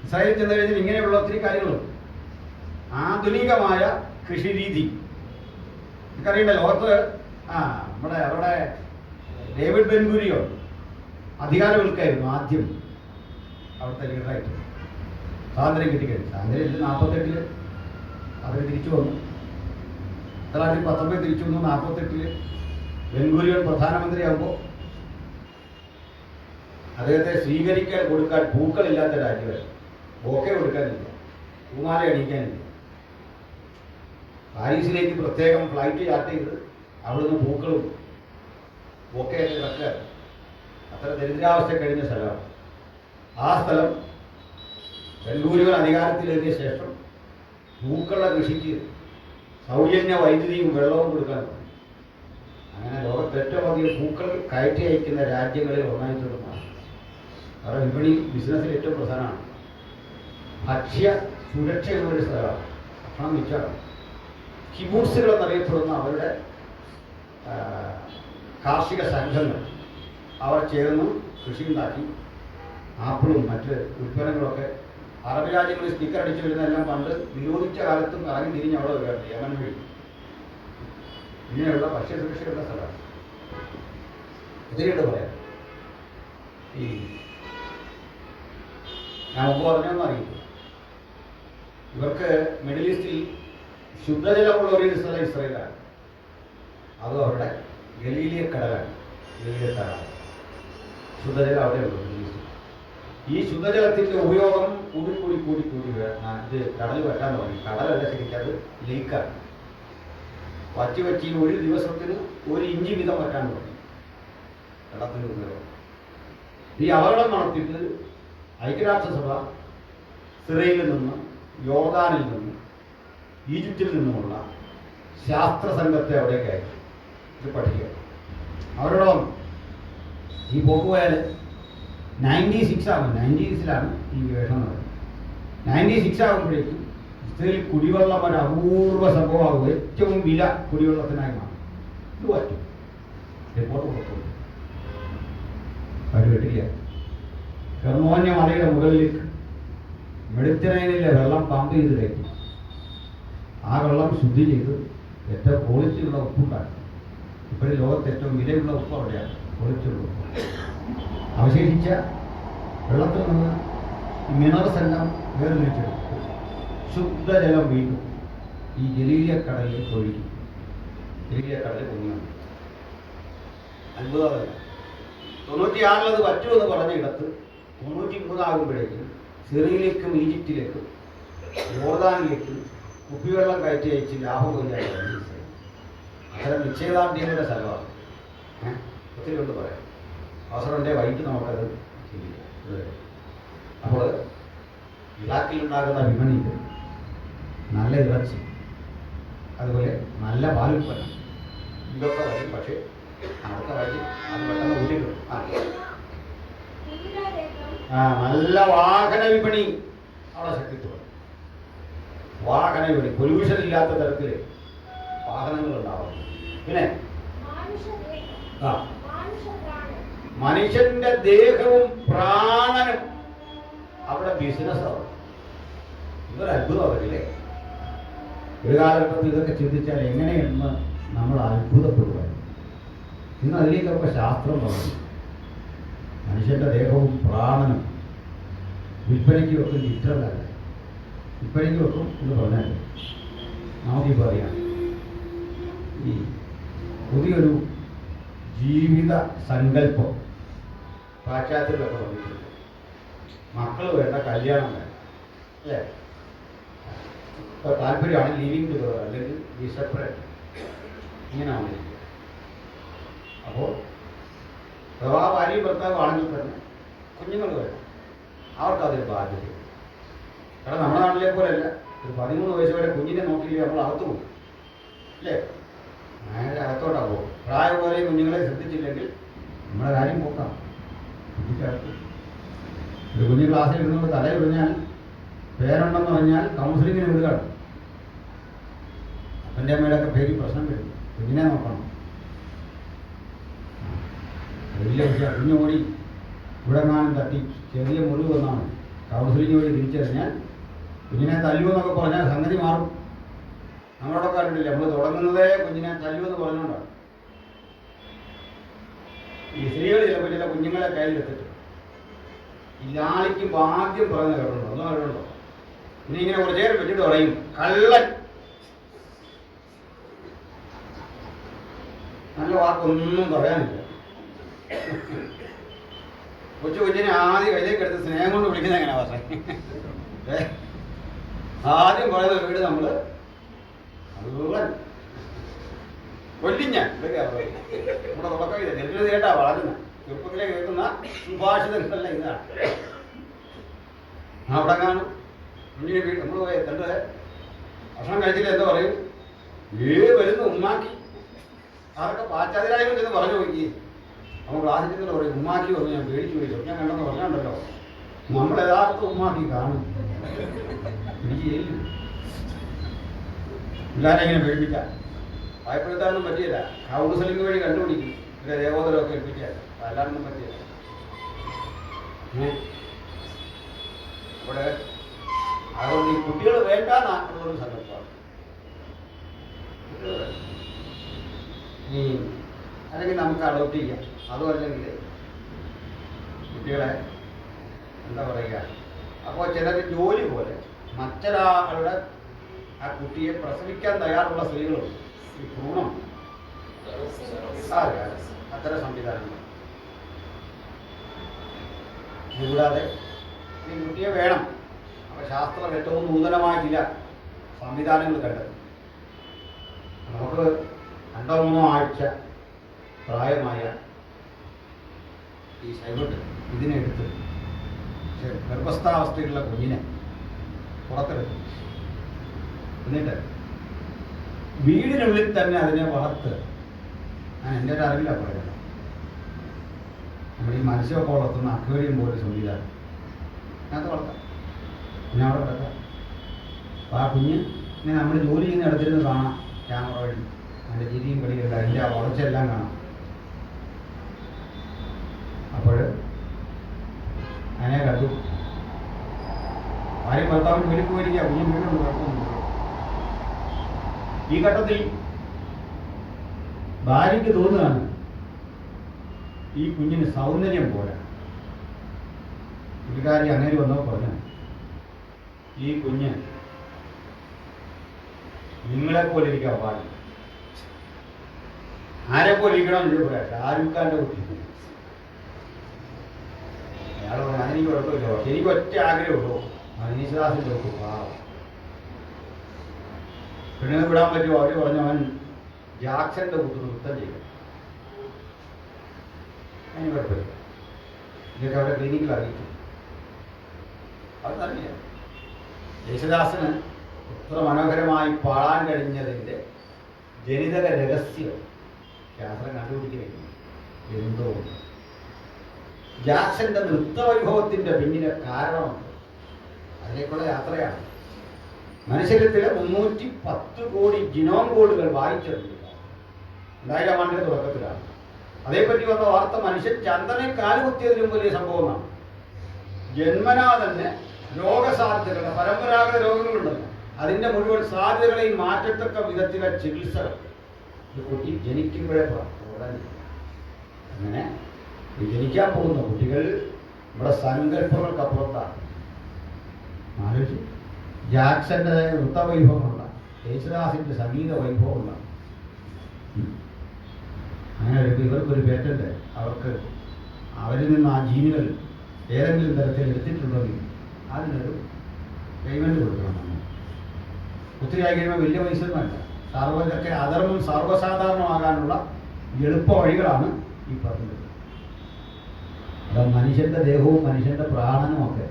ഇസ്രായേൽ ചെന്ന് കഴിഞ്ഞാൽ ഇങ്ങനെയുള്ള ഒത്തിരി കാര്യങ്ങളുണ്ട്. ആധുനികമായ കൃഷി രീതി എനിക്കറിയണ്ട. ലോകത്ത് അവിടെ ഡേവിഡ് ബെൻഗൂരിയോൺ അധികാരവൽക്കായിരുന്നു ആദ്യം അവിടുത്തെ ലീഡറായിട്ട്. സ്വാതന്ത്ര്യം കിട്ടിക്കഴിഞ്ഞു. സ്വാതന്ത്ര്യം 48-ൽ അവർ തിരിച്ചു വന്നു. 1919 തിരിച്ചു വന്നു. 48-ൽ ബെൻഗൂരിയോൺ പ്രധാനമന്ത്രിയാകുമ്പോൾ അദ്ദേഹത്തെ സ്വീകരിക്കാൻ കൊടുക്കാൻ പൂക്കളില്ലാത്ത രാജ്യമായിരുന്നു. ബൊക്കെ കൊടുക്കാനില്ല, പൂമാല അണിയിക്കാനില്ല. പാരീസിലേക്ക് പ്രത്യേകം ഫ്ലൈറ്റ് ചാർട്ട് ചെയ്ത് അവിടുന്ന് പൂക്കളും ബൊക്കെയൊക്കെ ഇറക്കുക. അത്ര ദരിദ്രാവസ്ഥ കഴിഞ്ഞ സ്ഥലമാണ് ആ സ്ഥലം. ബെൻഗൂരിയോൺ അധികാരത്തിലേറിയ ശേഷം പൂക്കളുടെ കൃഷിക്ക് സൗജന്യ വൈദ്യുതിയും വെള്ളവും കൊടുക്കാൻ തുടങ്ങി. അങ്ങനെ ലോകത്ത് ഏറ്റവും അധികം പൂക്കൾ കയറ്റി അയക്കുന്ന രാജ്യങ്ങളിൽ ഒന്നായിട്ടുള്ള അവരുടെ വിപണി ബിസിനസ്സിൽ ഏറ്റവും പ്രധാനമാണ്. ഭക്ഷ്യ സുരക്ഷയുള്ളൊരു സ്ഥലമാണ്. ഭക്ഷണം മിച്ചമാണ്. കിബൂട്സുകൾ എന്നറിയപ്പെടുന്ന അവരുടെ കാർഷിക സംഘങ്ങൾ അവർ ചേർന്ന് കൃഷി ഉണ്ടാക്കി ആപ്പിളും മറ്റ് ഉൽപ്പന്നങ്ങളൊക്കെ അറബ് രാജ്യങ്ങളിൽ സ്റ്റിക്കർ അടിച്ചു വരുന്നതെല്ലാം പണ്ട് നിരോധിച്ച കാലത്തും കറങ്ങി തിരിഞ്ഞ് അവിടെ വരികയാണ്. യമൻ വഴി ഇങ്ങനെയുള്ള ഭക്ഷ്യസുരക്ഷയുള്ള സ്ഥലമാണ്. ഇതിലുണ്ട് പറയാം. ഈ ഞാൻ മുമ്പ് പറഞ്ഞൊന്നും അറിയില്ല. ഇവർക്ക് മിഡിൽ ഈസ്റ്റിൽ ശുദ്ധജലമുള്ള ഒരു സ്ഥലം ഇസ്രായേലാണ്. അത് അവരുടെ ഗലീലിയ കടലാണ്. ഗലീലിയ തടാകം ശുദ്ധജലം അവിടെയുള്ളൂ മിഡിൽ ഈസ്റ്റിൽ. ഈ ശുദ്ധജലത്തിൻ്റെ ഉപയോഗം കൂടി ഇത് കടൽ വറ്റാൻ തുടങ്ങി. കടലല്ല, ശരിക്കും അത് ലീക്കാണ്. വറ്റി ഒരു ദിവസത്തിന് 1 ഇഞ്ച് വീതം വറ്റാൻ തുടങ്ങി വെള്ളത്തിൻ്റെ ഉപയോഗം. ഈ അപകടം നടത്തിയിട്ട് ഐക്യരാഷ്ട്രസഭ സിറിയയിൽ നിന്ന്, യോർദാനിൽ നിന്ന്, ഈജിപ്തിൽ നിന്നുമുള്ള ശാസ്ത്ര സംഘത്തെ അവിടേക്ക് അയച്ചു. ഇത് പഠിക്കുക. അവരോടൊപ്പം ഈ പോക്ക് പോയാൽ 96 ആകും. 90s-ലാണ് ഈ ഗവേഷണം നടക്കുന്നത്. 96 ആകുമ്പോഴേക്കും ഇസ്രയേലിൽ കുടിവെള്ളം ഒരു അപൂർവ സംഭവമാകും. ഏറ്റവും വില കുടിവെള്ളത്തിനായി മാറും. ഇത് പറ്റും. റിപ്പോർട്ട് കൊടുക്കുന്നു. അവർ കേട്ടില്ല. ഹെർമോന്യ മലയുടെ മുകളിലേക്ക് മെഡിറ്ററേനിയനിലെ വെള്ളം പമ്പ് ചെയ്ത് കയറ്റി ആ വെള്ളം ശുദ്ധി ചെയ്ത് ഏറ്റവും ക്വാളിറ്റിയുള്ള ഉപ്പുണ്ടാക്കി. ഇപ്പോഴും ലോകത്ത് ഏറ്റവും വിലയുള്ള ഉപ്പ് അവിടെയാണ്, ക്വാളിറ്റിയുള്ള ഉപ്പ്. അവശേഷിച്ച വെള്ളത്തിൽ നിന്ന് ഈ മിനറൽസ് എല്ലാം വേർതിരിച്ചെടുക്കും. ശുദ്ധജലം വീണ്ടും ഈ ഗലീലിയ കടലിലേക്ക് ഒഴുകി. ഗലീലിയ കടലിൽ പൊങ്ങിയാണ്. അത്ഭുതമല്ല. 96-ൽ അത് പറ്റുമെന്ന് പറഞ്ഞ ഇടത്ത് 93 ആകുമ്പോഴേക്കും സിറിയയിലേക്കും ഈജിപ്തിലേക്കും യോർദാനിലേക്കും കുപ്പിവെള്ളം കയറ്റി അയച്ച് ലാഭം കൊയ്യാൻ തുടങ്ങി. അത്തരം നിശ്ചയദാർഢ്യങ്ങളുടെ സ്ഥലമാണ്. ഒത്തിരി കൊണ്ട് പറയാം. അവസരമുണ്ടെങ്കിൽ വൈകിട്ട് നമുക്കത് ചിന്തിക്കാം. അപ്പോൾ ഇറാഖിലുണ്ടാകുന്ന വിപണിയിൽ നല്ല ഇറച്ചി, അതുപോലെ നല്ല പാലുൽപ്പന്നം, ഇതൊക്കെ വരും. പക്ഷേ അടുത്ത വഴി അത് പെട്ടെന്ന് ഊട്ടിക്കിടും. നല്ല വാഹന വിപണി അവിടെ ശക്തിത്വം. വാഹന വിപണി പൊല്യൂഷൻ ഇല്ലാത്ത തരത്തിൽ വാഹനങ്ങൾ ഉണ്ടാവും. പിന്നെ മനുഷ്യന്റെ ദേഹവും പ്രാണനും അവിടെ ബിസിനസ്സാവും. ഇതൊരു അത്ഭുതമാവില്ലേ? ഒരു കാലഘട്ടത്തിൽ ഇതൊക്കെ ചിന്തിച്ചാൽ എങ്ങനെയെന്ന് നമ്മൾ അത്ഭുതപ്പെടുക. ഇന്ന് അതിലേക്കൊക്കെ ശാസ്ത്രം പറഞ്ഞു. മനുഷ്യന്റെ ദേഹവും പ്രാണനും വിൽപ്പനയ്ക്ക് വെക്കും. ചിത്രമല്ല, വിൽപ്പനയ്ക്ക് വെക്കും എന്ന് പറഞ്ഞാൽ നമുക്കിപ്പോൾ അറിയാം. ഈ പുതിയൊരു ജീവിത സങ്കല്പം പാശ്ചാത്യത്തിലൊക്കെ വന്നിട്ടുണ്ട്. മക്കൾ വേണ്ട, കല്യാണം വേണ്ട, അല്ലേ? ഇപ്പോൾ താല്പര്യമാണ് ലിവിങ് ടുഗദർ അല്ലെങ്കിൽ ബി സെപ്പറേറ്റ്, ഇങ്ങനെ വന്നിരിക്കുക. അപ്പോൾ അഥവാ ഭാര്യയും ഭർത്താവ് ആണെങ്കിൽ തന്നെ കുഞ്ഞുങ്ങൾ വരും, അവർക്കതൊരു ബാധ്യത. കാരണം നമ്മുടെ നാട്ടിലെ പോലെയല്ല, ഒരു 13 വയസ്സ് വരെ കുഞ്ഞിനെ നോക്കിയില്ലെങ്കിൽ നമ്മൾ അകത്ത് പോകും അല്ലേ? നേരെ അകത്തോട്ടാ പോകും. പ്രായം പോലെ കുഞ്ഞുങ്ങളെ ശ്രദ്ധിച്ചില്ലെങ്കിൽ നമ്മുടെ കാര്യം പോക്കാം. ഒരു കുഞ്ഞ് ക്ലാസ്സിൽ ഇരുന്നുകൊണ്ട് തലയിൽ പറഞ്ഞാൽ പേരുണ്ടെന്ന് പറഞ്ഞാൽ കൗൺസിലിങ്ങിന് വിടുകയാണ്. അപ്പൻ്റെ അമ്മയുടെയൊക്കെ പേര് പ്രശ്നം വരും. കുഞ്ഞിനെ നോക്കണം. വലിയ വിഷയം. കുഞ്ഞു ഓടി ഇവിടെ കാണാൻ തട്ടി ചെറിയ മുറിവ് വന്നാണ് കൗൺസിലിംഗ് വഴി തിരിച്ചറിഞ്ഞാൽ കുഞ്ഞിനെ തല്ലുമെന്നൊക്കെ പറഞ്ഞാൽ സംഗതി മാറും. നമ്മളോടൊക്കെ കണ്ടിട്ടില്ല, നമ്മൾ തുടങ്ങുന്നതേ കുഞ്ഞിനെ തല്ലുമെന്ന് പറഞ്ഞുകൊണ്ടാണ്. ഈ സ്ത്രീകൾ ചിലപ്പോൾ ചില കുഞ്ഞുങ്ങളെ കയ്യിലെത്തിട്ട് ലാളിക്കും ആദ്യം പറയുന്ന കേട്ടുണ്ടോ? ഒന്നും കേട്ടുണ്ടോ? ഇനി ഇങ്ങനെ കുറച്ച് നേരം വെച്ചിട്ട് പറയും കള്ളൻ. നല്ല വാക്കൊന്നും പറയാനില്ല. കൊച്ചിനെ ആദ്യം കയ്യിലേക്ക് എടുത്ത് സ്നേഹം കൊണ്ട് വിളിക്കുന്നത് എങ്ങനെയാ പക്ഷേ ആദ്യം പറയുന്ന വീട് നമ്മൾ കള്ളൻ കൊല്ലിഞ്ഞ നമ്മുടെ തുടക്കം ഇത് നെല്ല് കേട്ടാ വളരുന്ന ചെറുപ്പത്തിലെ കേൾക്കുന്ന സുഭാഷിതങ്ങളല്ല ഇതാണ്. അവിടെ കാണും കുഞ്ഞിനെ വീട് നമ്മൾ പോയി എത്തേണ്ട ഭക്ഷണം കഴിച്ചില്ല എന്താ പറയും, വരുന്നു ഉമ്മാക്കി. അതൊക്കെ പാശ്ചാത്യരായും ചെന്ന് പറഞ്ഞു നോക്കി. നമ്മൾ ക്ലാസ്സിൽ ചെന്നിട്ട് പറയും ഉമ്മാക്കി വന്നു, ഞാൻ പേടിച്ചു പോയി, ഞാൻ കണ്ടെന്ന് പറഞ്ഞുണ്ടല്ലോ. നമ്മൾ യഥാർത്ഥ ഉമ്മാക്കി കാണും. എനിക്ക് ചെയ്യില്ല, എല്ലാവരും ഇങ്ങനെ പേടിപ്പിക്കാം. ഭയപ്പെടുത്താനൊന്നും പറ്റിയില്ല. കൗൺസിലിംഗ് വഴി കണ്ടുപിടിക്കും. ഇവിടെ ദേവോദരമൊക്കെ ഏൽപ്പിച്ചാൽ അല്ലാതൊന്നും പറ്റിയില്ല. അവിടെ അതുകൊണ്ട് ഈ കുട്ടികൾ വേണ്ടാന്നുള്ളൊരു സങ്കല്പമാണ്. അല്ലെങ്കിൽ നമുക്ക് അഡോപ്റ്റ് ചെയ്യാം. അതും അല്ലെങ്കിൽ കുട്ടികളെ എന്താ പറയുക, അപ്പോൾ ചിലർ ജോലി പോലെ മറ്റൊരാളുടെ ആ കുട്ടിയെ പ്രസവിക്കാൻ തയ്യാറുള്ള സ്ത്രീകളും ഈ ഭ്രൂണം അത്തരം സംവിധാനങ്ങൾ. കൂടാതെ ഈ കുട്ടിയെ വേണം. അപ്പോൾ ശാസ്ത്രം ഏറ്റവും നൂതനമായ ചില സംവിധാനങ്ങൾ കണ്ടെത്തും. നമുക്ക് 2-3 ആഴ്ച പ്രായമായ ഈ ശൈവട്ട് ഇതിനെടുത്ത് ഗർഭസ്ഥാവസ്ഥയിലുള്ള കുഞ്ഞിനെ പുറത്തെടുക്കും. എന്നിട്ട് വീടിനുള്ളിൽ തന്നെ അതിനെ വളർത്ത്. ഞാൻ എൻ്റെ ഒരു അറിവില്ല പറയുന്നത്. നമ്മൾ ഈ മത്സ്യമൊക്കെ വളർത്തുന്ന അക്വേറിയം പോലെ സംവിധാനം അതിനകത്ത് വളർത്താം. പിന്നെ അവിടെ കിടക്കാം. അപ്പോൾ ആ കുഞ്ഞ് ഇങ്ങനെ നമ്മൾ ജോലി ചെയ്യുന്ന ഇടത്തിരുന്ന് കാണാം. ക്യാമറ വഴി അതിൻ്റെ ചിരിയും കളിയുണ്ട്, അതിൻ്റെ വളർച്ചയെല്ലാം കാണാം. അപ്പോൾ അതിനെ കണ്ടു. ആരും ഭർത്താവിന് വീട്ടിൽ പോയിരിക്കുക, കുഞ്ഞും വീടുണ്ട്, കുഴപ്പമൊന്നുമില്ല. ഈ ഘട്ടത്തിൽ ഭാര്യയ്ക്ക് തോന്നുകയാണ് ഈ കുഞ്ഞിന് സൗന്ദര്യം പോരാ. പുള്ളിക്കാരി അങ്ങനെ വന്നപ്പോൾ പറഞ്ഞു, ഈ കുഞ്ഞ് നിങ്ങളെപ്പോലെ ഇരിക്കാൻ പാടില്ല. ആരെപ്പോലെ ഇരിക്കണമെന്ന് ചോദിച്ചു പറയാം. ഷാരൂഖ് ഖാന്റെ കുട്ടി. അയാൾ പറഞ്ഞു അതെനിക്ക് കുഴപ്പമില്ല, പക്ഷെ എനിക്ക് ഒറ്റ ആഗ്രഹമുള്ളൂ, മനീഷദാസിന്റെ കുട്ടി പാവം. പെണ്ണുങ്ങൾ വിടാൻ പറ്റുമോ? അവർ പറഞ്ഞു അവൻ ജാക്സന്റെ കുട്ടി നൃത്തം ചെയ്യും. അതിന് കുഴപ്പമില്ല. ഇതൊക്കെ അവരുടെ ക്ലിനിക്കിൽ അറിയിച്ചു. അതറിയാം. യേശുദാസിന് ഇത്ര മനോഹരമായി പാടാൻ കഴിഞ്ഞതിൻ്റെ ജനിതക രഹസ്യം ശാസ്ത്രം കണ്ടുപിടിക്കുകയും എന്തോ ജാക്സന്റെ നൃത്തവൈഭവത്തിൻ്റെ പിന്നിലെ കാരണമുണ്ട്. അതിലേക്കുള്ള യാത്രയാണ്. മനുഷ്യരത്തിലെ 310 കോടി ജിനോം കോഡുകൾ വായിച്ചെടുക്കുക 2000 ആണ്ടിന്റെ തുടക്കത്തിലാണ്. അതേപ്പറ്റി വന്ന വാർത്ത മനുഷ്യൻ ചന്ദ്രനെ കാലുകുത്തിയതിലും വലിയ സംഭവമാണ്. ജന്മനാ തന്നെ രോഗസാധ്യതകളുടെ പരമ്പരാഗത രോഗങ്ങളുണ്ടല്ലോ, അതിൻ്റെ മുഴുവൻ സാധ്യതകളെയും മാറ്റത്തക്ക വിധത്തിലെ ചികിത്സകൾ ഒരു കുട്ടി ജനിക്കുമ്പോഴേ തുടങ്ങി. അങ്ങനെ ജനിക്കാൻ പോകുന്ന കുട്ടികൾ നമ്മുടെ സങ്കല്പങ്ങൾക്കപ്പുറത്താണ്. ആലോചിച്ചു. ജാക്സന്റെ നൃത്തവൈഭവമുള്ള, യേശുദാസിന്റെ സംഗീത വൈഭവമുള്ള, അങ്ങനെ ഇവർക്കൊരു പേറ്റന്റ് അവർക്ക് അവരിൽ നിന്ന് ആ ജീനുകൾ ഏതെങ്കിലും തരത്തിൽ എടുത്തിട്ടുണ്ടെങ്കിൽ അതിനൊരു പേയ്മെന്റ് കൊടുക്കണം. നമ്മൾ ഒത്തിരി ആയി കഴിയുമ്പോൾ വലിയ പൈസ വേണ്ട. ഇതൊക്കെ അധർമ്മം സർവ്വസാധാരണമാകാനുള്ള എളുപ്പ വഴികളാണ് ഈ പറഞ്ഞത്. അത് മനുഷ്യന്റെ ദേഹവും മനുഷ്യന്റെ പ്രാണനും ഒക്കെ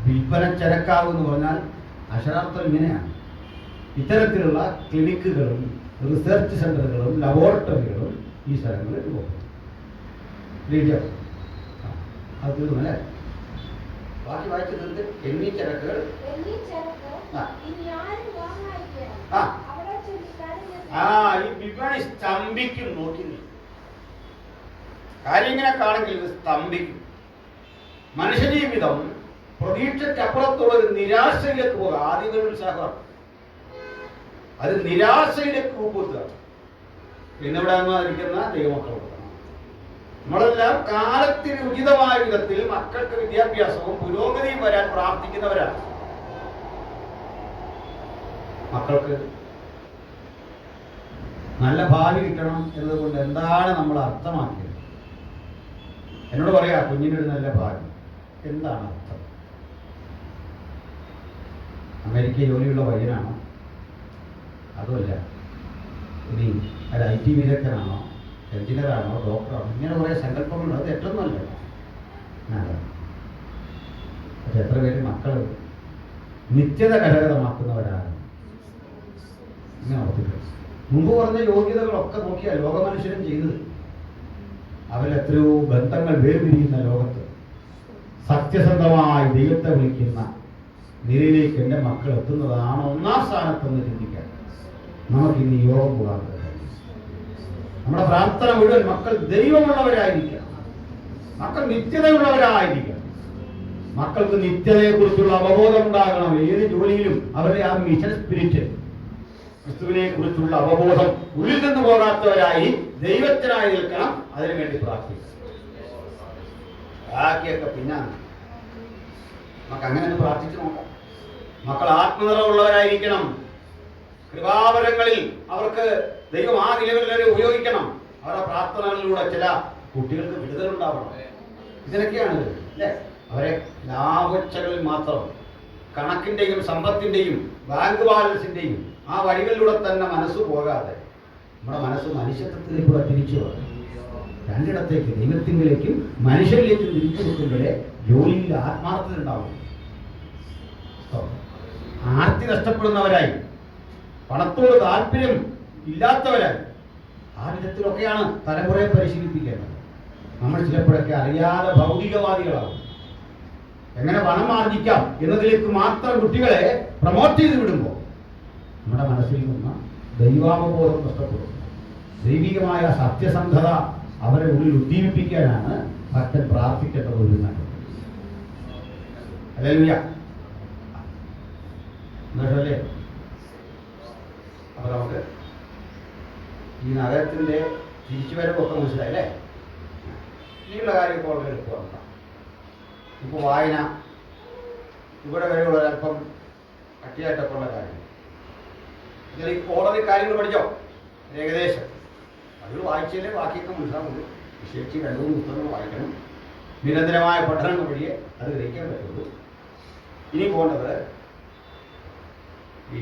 വിൽപ്പന ചരക്കാവ് എന്ന് പറഞ്ഞാൽ അക്ഷരാർത്ഥം ഇങ്ങനെയാണ്. ഇത്തരത്തിലുള്ള ക്ലിനിക്കുകളും റിസർച്ച് സെന്ററുകളും ലബോറട്ടറികളും ഈ സ്ഥലങ്ങളിൽ പോകും. അത് തീർന്നല്ലേ? ബാക്കി വായിച്ചത് എന്നീ ചരക്കുകൾ ഈ വിപണി സ്തംഭിക്കും. നോക്കി കാര്യം ഇങ്ങനെ കാണെങ്കിൽ ഇത് സ്തംഭിക്കും. മനുഷ്യജീവിതം പ്രതീക്ഷയ്ക്കപ്പുറത്തുള്ള ഒരു നിരാശയിലേക്ക് പോകുക. ആദ്യം ഒരു ഉത്സാഹം, അത് നിരാശയിലേക്ക് കൂപ്പുക. പിന്നെവിടാന്നിരിക്കുന്ന ദൈവമക്കൾ നമ്മളെല്ലാം കാലത്തിന് ഉചിതമായ വിധത്തിൽ മക്കൾക്ക് വിദ്യാഭ്യാസവും പുരോഗതിയും വരാൻ പ്രാർത്ഥിക്കുന്നവരാണ്. മക്കൾക്ക് നല്ല ഭാവി കിട്ടണം എന്നതുകൊണ്ട് എന്താണ് നമ്മൾ അർത്ഥമാക്കിയത്? എന്നോട് പറയാ, കുഞ്ഞിനൊരു നല്ല ഭാവി എന്താണ് അർത്ഥം? അമേരിക്ക ജോലിയുള്ള പയ്യനാണോ? അതുമല്ല, ഇനി ഒരു IT വിദഗ്ധനാണോ, എഞ്ചിനീയറാണോ, ഡോക്ടറാണോ? ഇങ്ങനെ കുറേ സങ്കല്പങ്ങളുണ്ട്. അത് ഏറ്റവും നല്ലതാണ്. പക്ഷെ എത്ര പേര് മക്കൾ നിത്യത കരകതമാക്കുന്നവരാണ്? ഇങ്ങനെ ഓർത്തിട്ട് മുമ്പ് പറഞ്ഞ യോഗ്യതകളൊക്കെ നോക്കിയാൽ ലോകമനുഷ്യരും ചെയ്തത്. അവരെത്രയോ ബന്ധങ്ങൾ വേർപിരിയുന്ന ലോകത്ത് സത്യസന്ധമായി ദൈവത്തെ വിളിക്കുന്ന നിലയിലേക്ക് എൻ്റെ മക്കൾ എത്തുന്നതാണ് ഒന്നാം സ്ഥാനത്തെന്ന് ചിന്തിക്കാൻ നമുക്കിന്ന് യോഗം പോകാൻ പറ്റും. നമ്മുടെ പ്രാർത്ഥന മുഴുവൻ മക്കൾ ദൈവമുള്ളവരായിരിക്കണം, മക്കൾ നിത്യതയുള്ളവരായിരിക്കണം. മക്കൾക്ക് നിത്യതയെക്കുറിച്ചുള്ള അവബോധം ഉണ്ടാകണം. ഏത് ജോലിയിലും അവരുടെ ആ മിഷൻ സ്പിരിറ്റ്, ക്രിസ്തുവിനെ കുറിച്ചുള്ള അവബോധം ഉള്ളിൽ നിന്ന് പോകാത്തവരായി ദൈവത്തിനായി നിൽക്കണം. അതിനുവേണ്ടി പ്രാർത്ഥിക്കണം. ബാക്കിയൊക്കെ പിന്നെ നമുക്ക് അങ്ങനെ ഒന്ന് പ്രാർത്ഥിച്ചു നോക്കാം. മക്കൾ ആത്മനിറവുള്ളവരായിരിക്കണം. കൃപാവരങ്ങളിൽ അവർക്ക് ദൈവം ആ നിലകളിൽ വരെ ഉപയോഗിക്കണം. അവരുടെ പ്രാർത്ഥനകളിലൂടെ ചില കുട്ടികൾക്ക് വിടുതലുണ്ടാവണം. ഇതിനൊക്കെയാണ് അല്ലേ? അവരെ ലാഭച്ചകളിൽ മാത്രം കണക്കിന്റെയും സമ്പത്തിന്റെയും ബാങ്ക് ബാലൻസിന്റെയും ആ വഴികളിലൂടെ തന്നെ മനസ്സ് പോകാതെ നമ്മുടെ മനസ്സ് മനുഷ്യത്വത്തിലേക്കൂടെ തിരിച്ചു പോകാം. രണ്ടിടത്തേക്ക്, ദൈവത്തിലേക്കും മനുഷ്യരിലേക്കും തിരിച്ചു വെക്കുമ്പോഴേ ജോലിയിൽ ആത്മാർത്ഥത ഉണ്ടാവും. ആർത്തി നഷ്ടപ്പെടുന്നവരായി, പണത്തോട് താല്പര്യം ഇല്ലാത്തവരായി, ആ വിധത്തിലൊക്കെയാണ് തലമുറയെ പരിശീലിപ്പിക്കേണ്ടത്. നമ്മൾ ചിലപ്പോഴൊക്കെ അറിയാതെ ഭൗതികവാദികളാകും. എങ്ങനെ പണം ആർജിക്കാം എന്നതിലേക്ക് മാത്രം കുട്ടികളെ പ്രൊമോട്ട് ചെയ്ത് വിടുമ്പോൾ നമ്മുടെ മനസ്സിൽ നിന്ന് ദൈവാവബോധം നഷ്ടപ്പെടും. ദൈവികമായ സത്യസന്ധത അവരെ ഉള്ളിൽ ഉദ്ദീപിപ്പിക്കാനാണ് ഭക്തൻ പ്രാർത്ഥിക്കേണ്ടത്. ഒരു ഹല്ലേലൂയ. എന്നല്ലേ? അപ്പൊ നമുക്ക് ഈ നഗരത്തിന്റെ തിരിച്ചുവരവൊക്കെ മനസ്സിലായില്ലേ? ഇനിയുള്ള കാര്യമൊക്കെ വളരെ എളുപ്പമാണ്. ഇപ്പോൾ വായന ഇവിടെ വരെയുള്ള അല്പം കട്ടിയായിട്ടൊക്കെ ഉള്ള കാര്യം. ഇതിൽ ഈ ഓർഡറിൽ കാര്യങ്ങൾ പഠിച്ചോ? ഏകദേശം അത് വായിച്ചാലേ ബാക്കിയൊക്കെ മനസ്സിലാവുള്ളൂ. വിശേഷിച്ച് 2-3 പുസ്തകങ്ങൾ വായിക്കണം. നിരന്തരമായ പഠനങ്ങൾ വഴിയേ അത് ഗ്രഹിക്കാൻ പറ്റുള്ളൂ. ഇനി പോകേണ്ടത് ഈ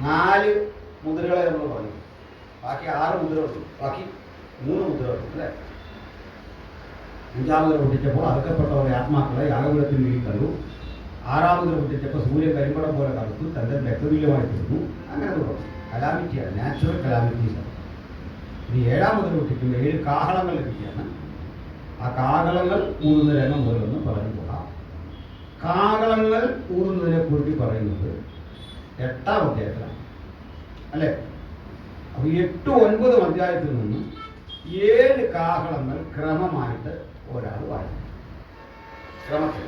4 മുദ്രകളെ നമ്മൾ പറഞ്ഞു. ബാക്കി 6 മുദ്രകളുണ്ട്. ബാക്കി 3 മുദ്രകളുണ്ട് അല്ലേ? 5-ാം മുദ്ര പൊട്ടിച്ചപ്പോൾ അറുക്കപ്പെട്ടവരുടെ ആത്മാക്കളെ യാഗപീഠത്തിൽ നീക്കി കണ്ടു. 6-ാം മുദ്ര പൊട്ടിച്ചപ്പോൾ സൂര്യൻ കരിമ്പടം പോലെ കറുത്തു, ചന്ദ്രൻ രക്തതുല്യമായി തീർന്നു. അങ്ങനെ തുടങ്ങും. കലാമിറ്റിയാണ്, നാച്ചുറൽ കലാമിറ്റീസാണ്. ഇനി 7-ാം മുദ്ര പൊട്ടിക്കുമ്പോൾ 7 കാഹളങ്ങൾ ലഭിക്കുകയാണ്. ആ കാഹളങ്ങൾ ഊതുന്ന രംഗം പോലൊന്ന് പറഞ്ഞു പോകാം. കാഹളങ്ങൾ ഊതുന്നതിനെ കുറിച്ച് പറയുന്നത് 8-ാം അധ്യായത്തിലാണ് അല്ലേ? അപ്പോൾ 8-9 അധ്യായത്തിൽ നിന്ന് 7 കാഹളങ്ങൾ ക്രമമായിട്ട് ഒരാൾ വായിക്കും. ക്രമത്തിൽ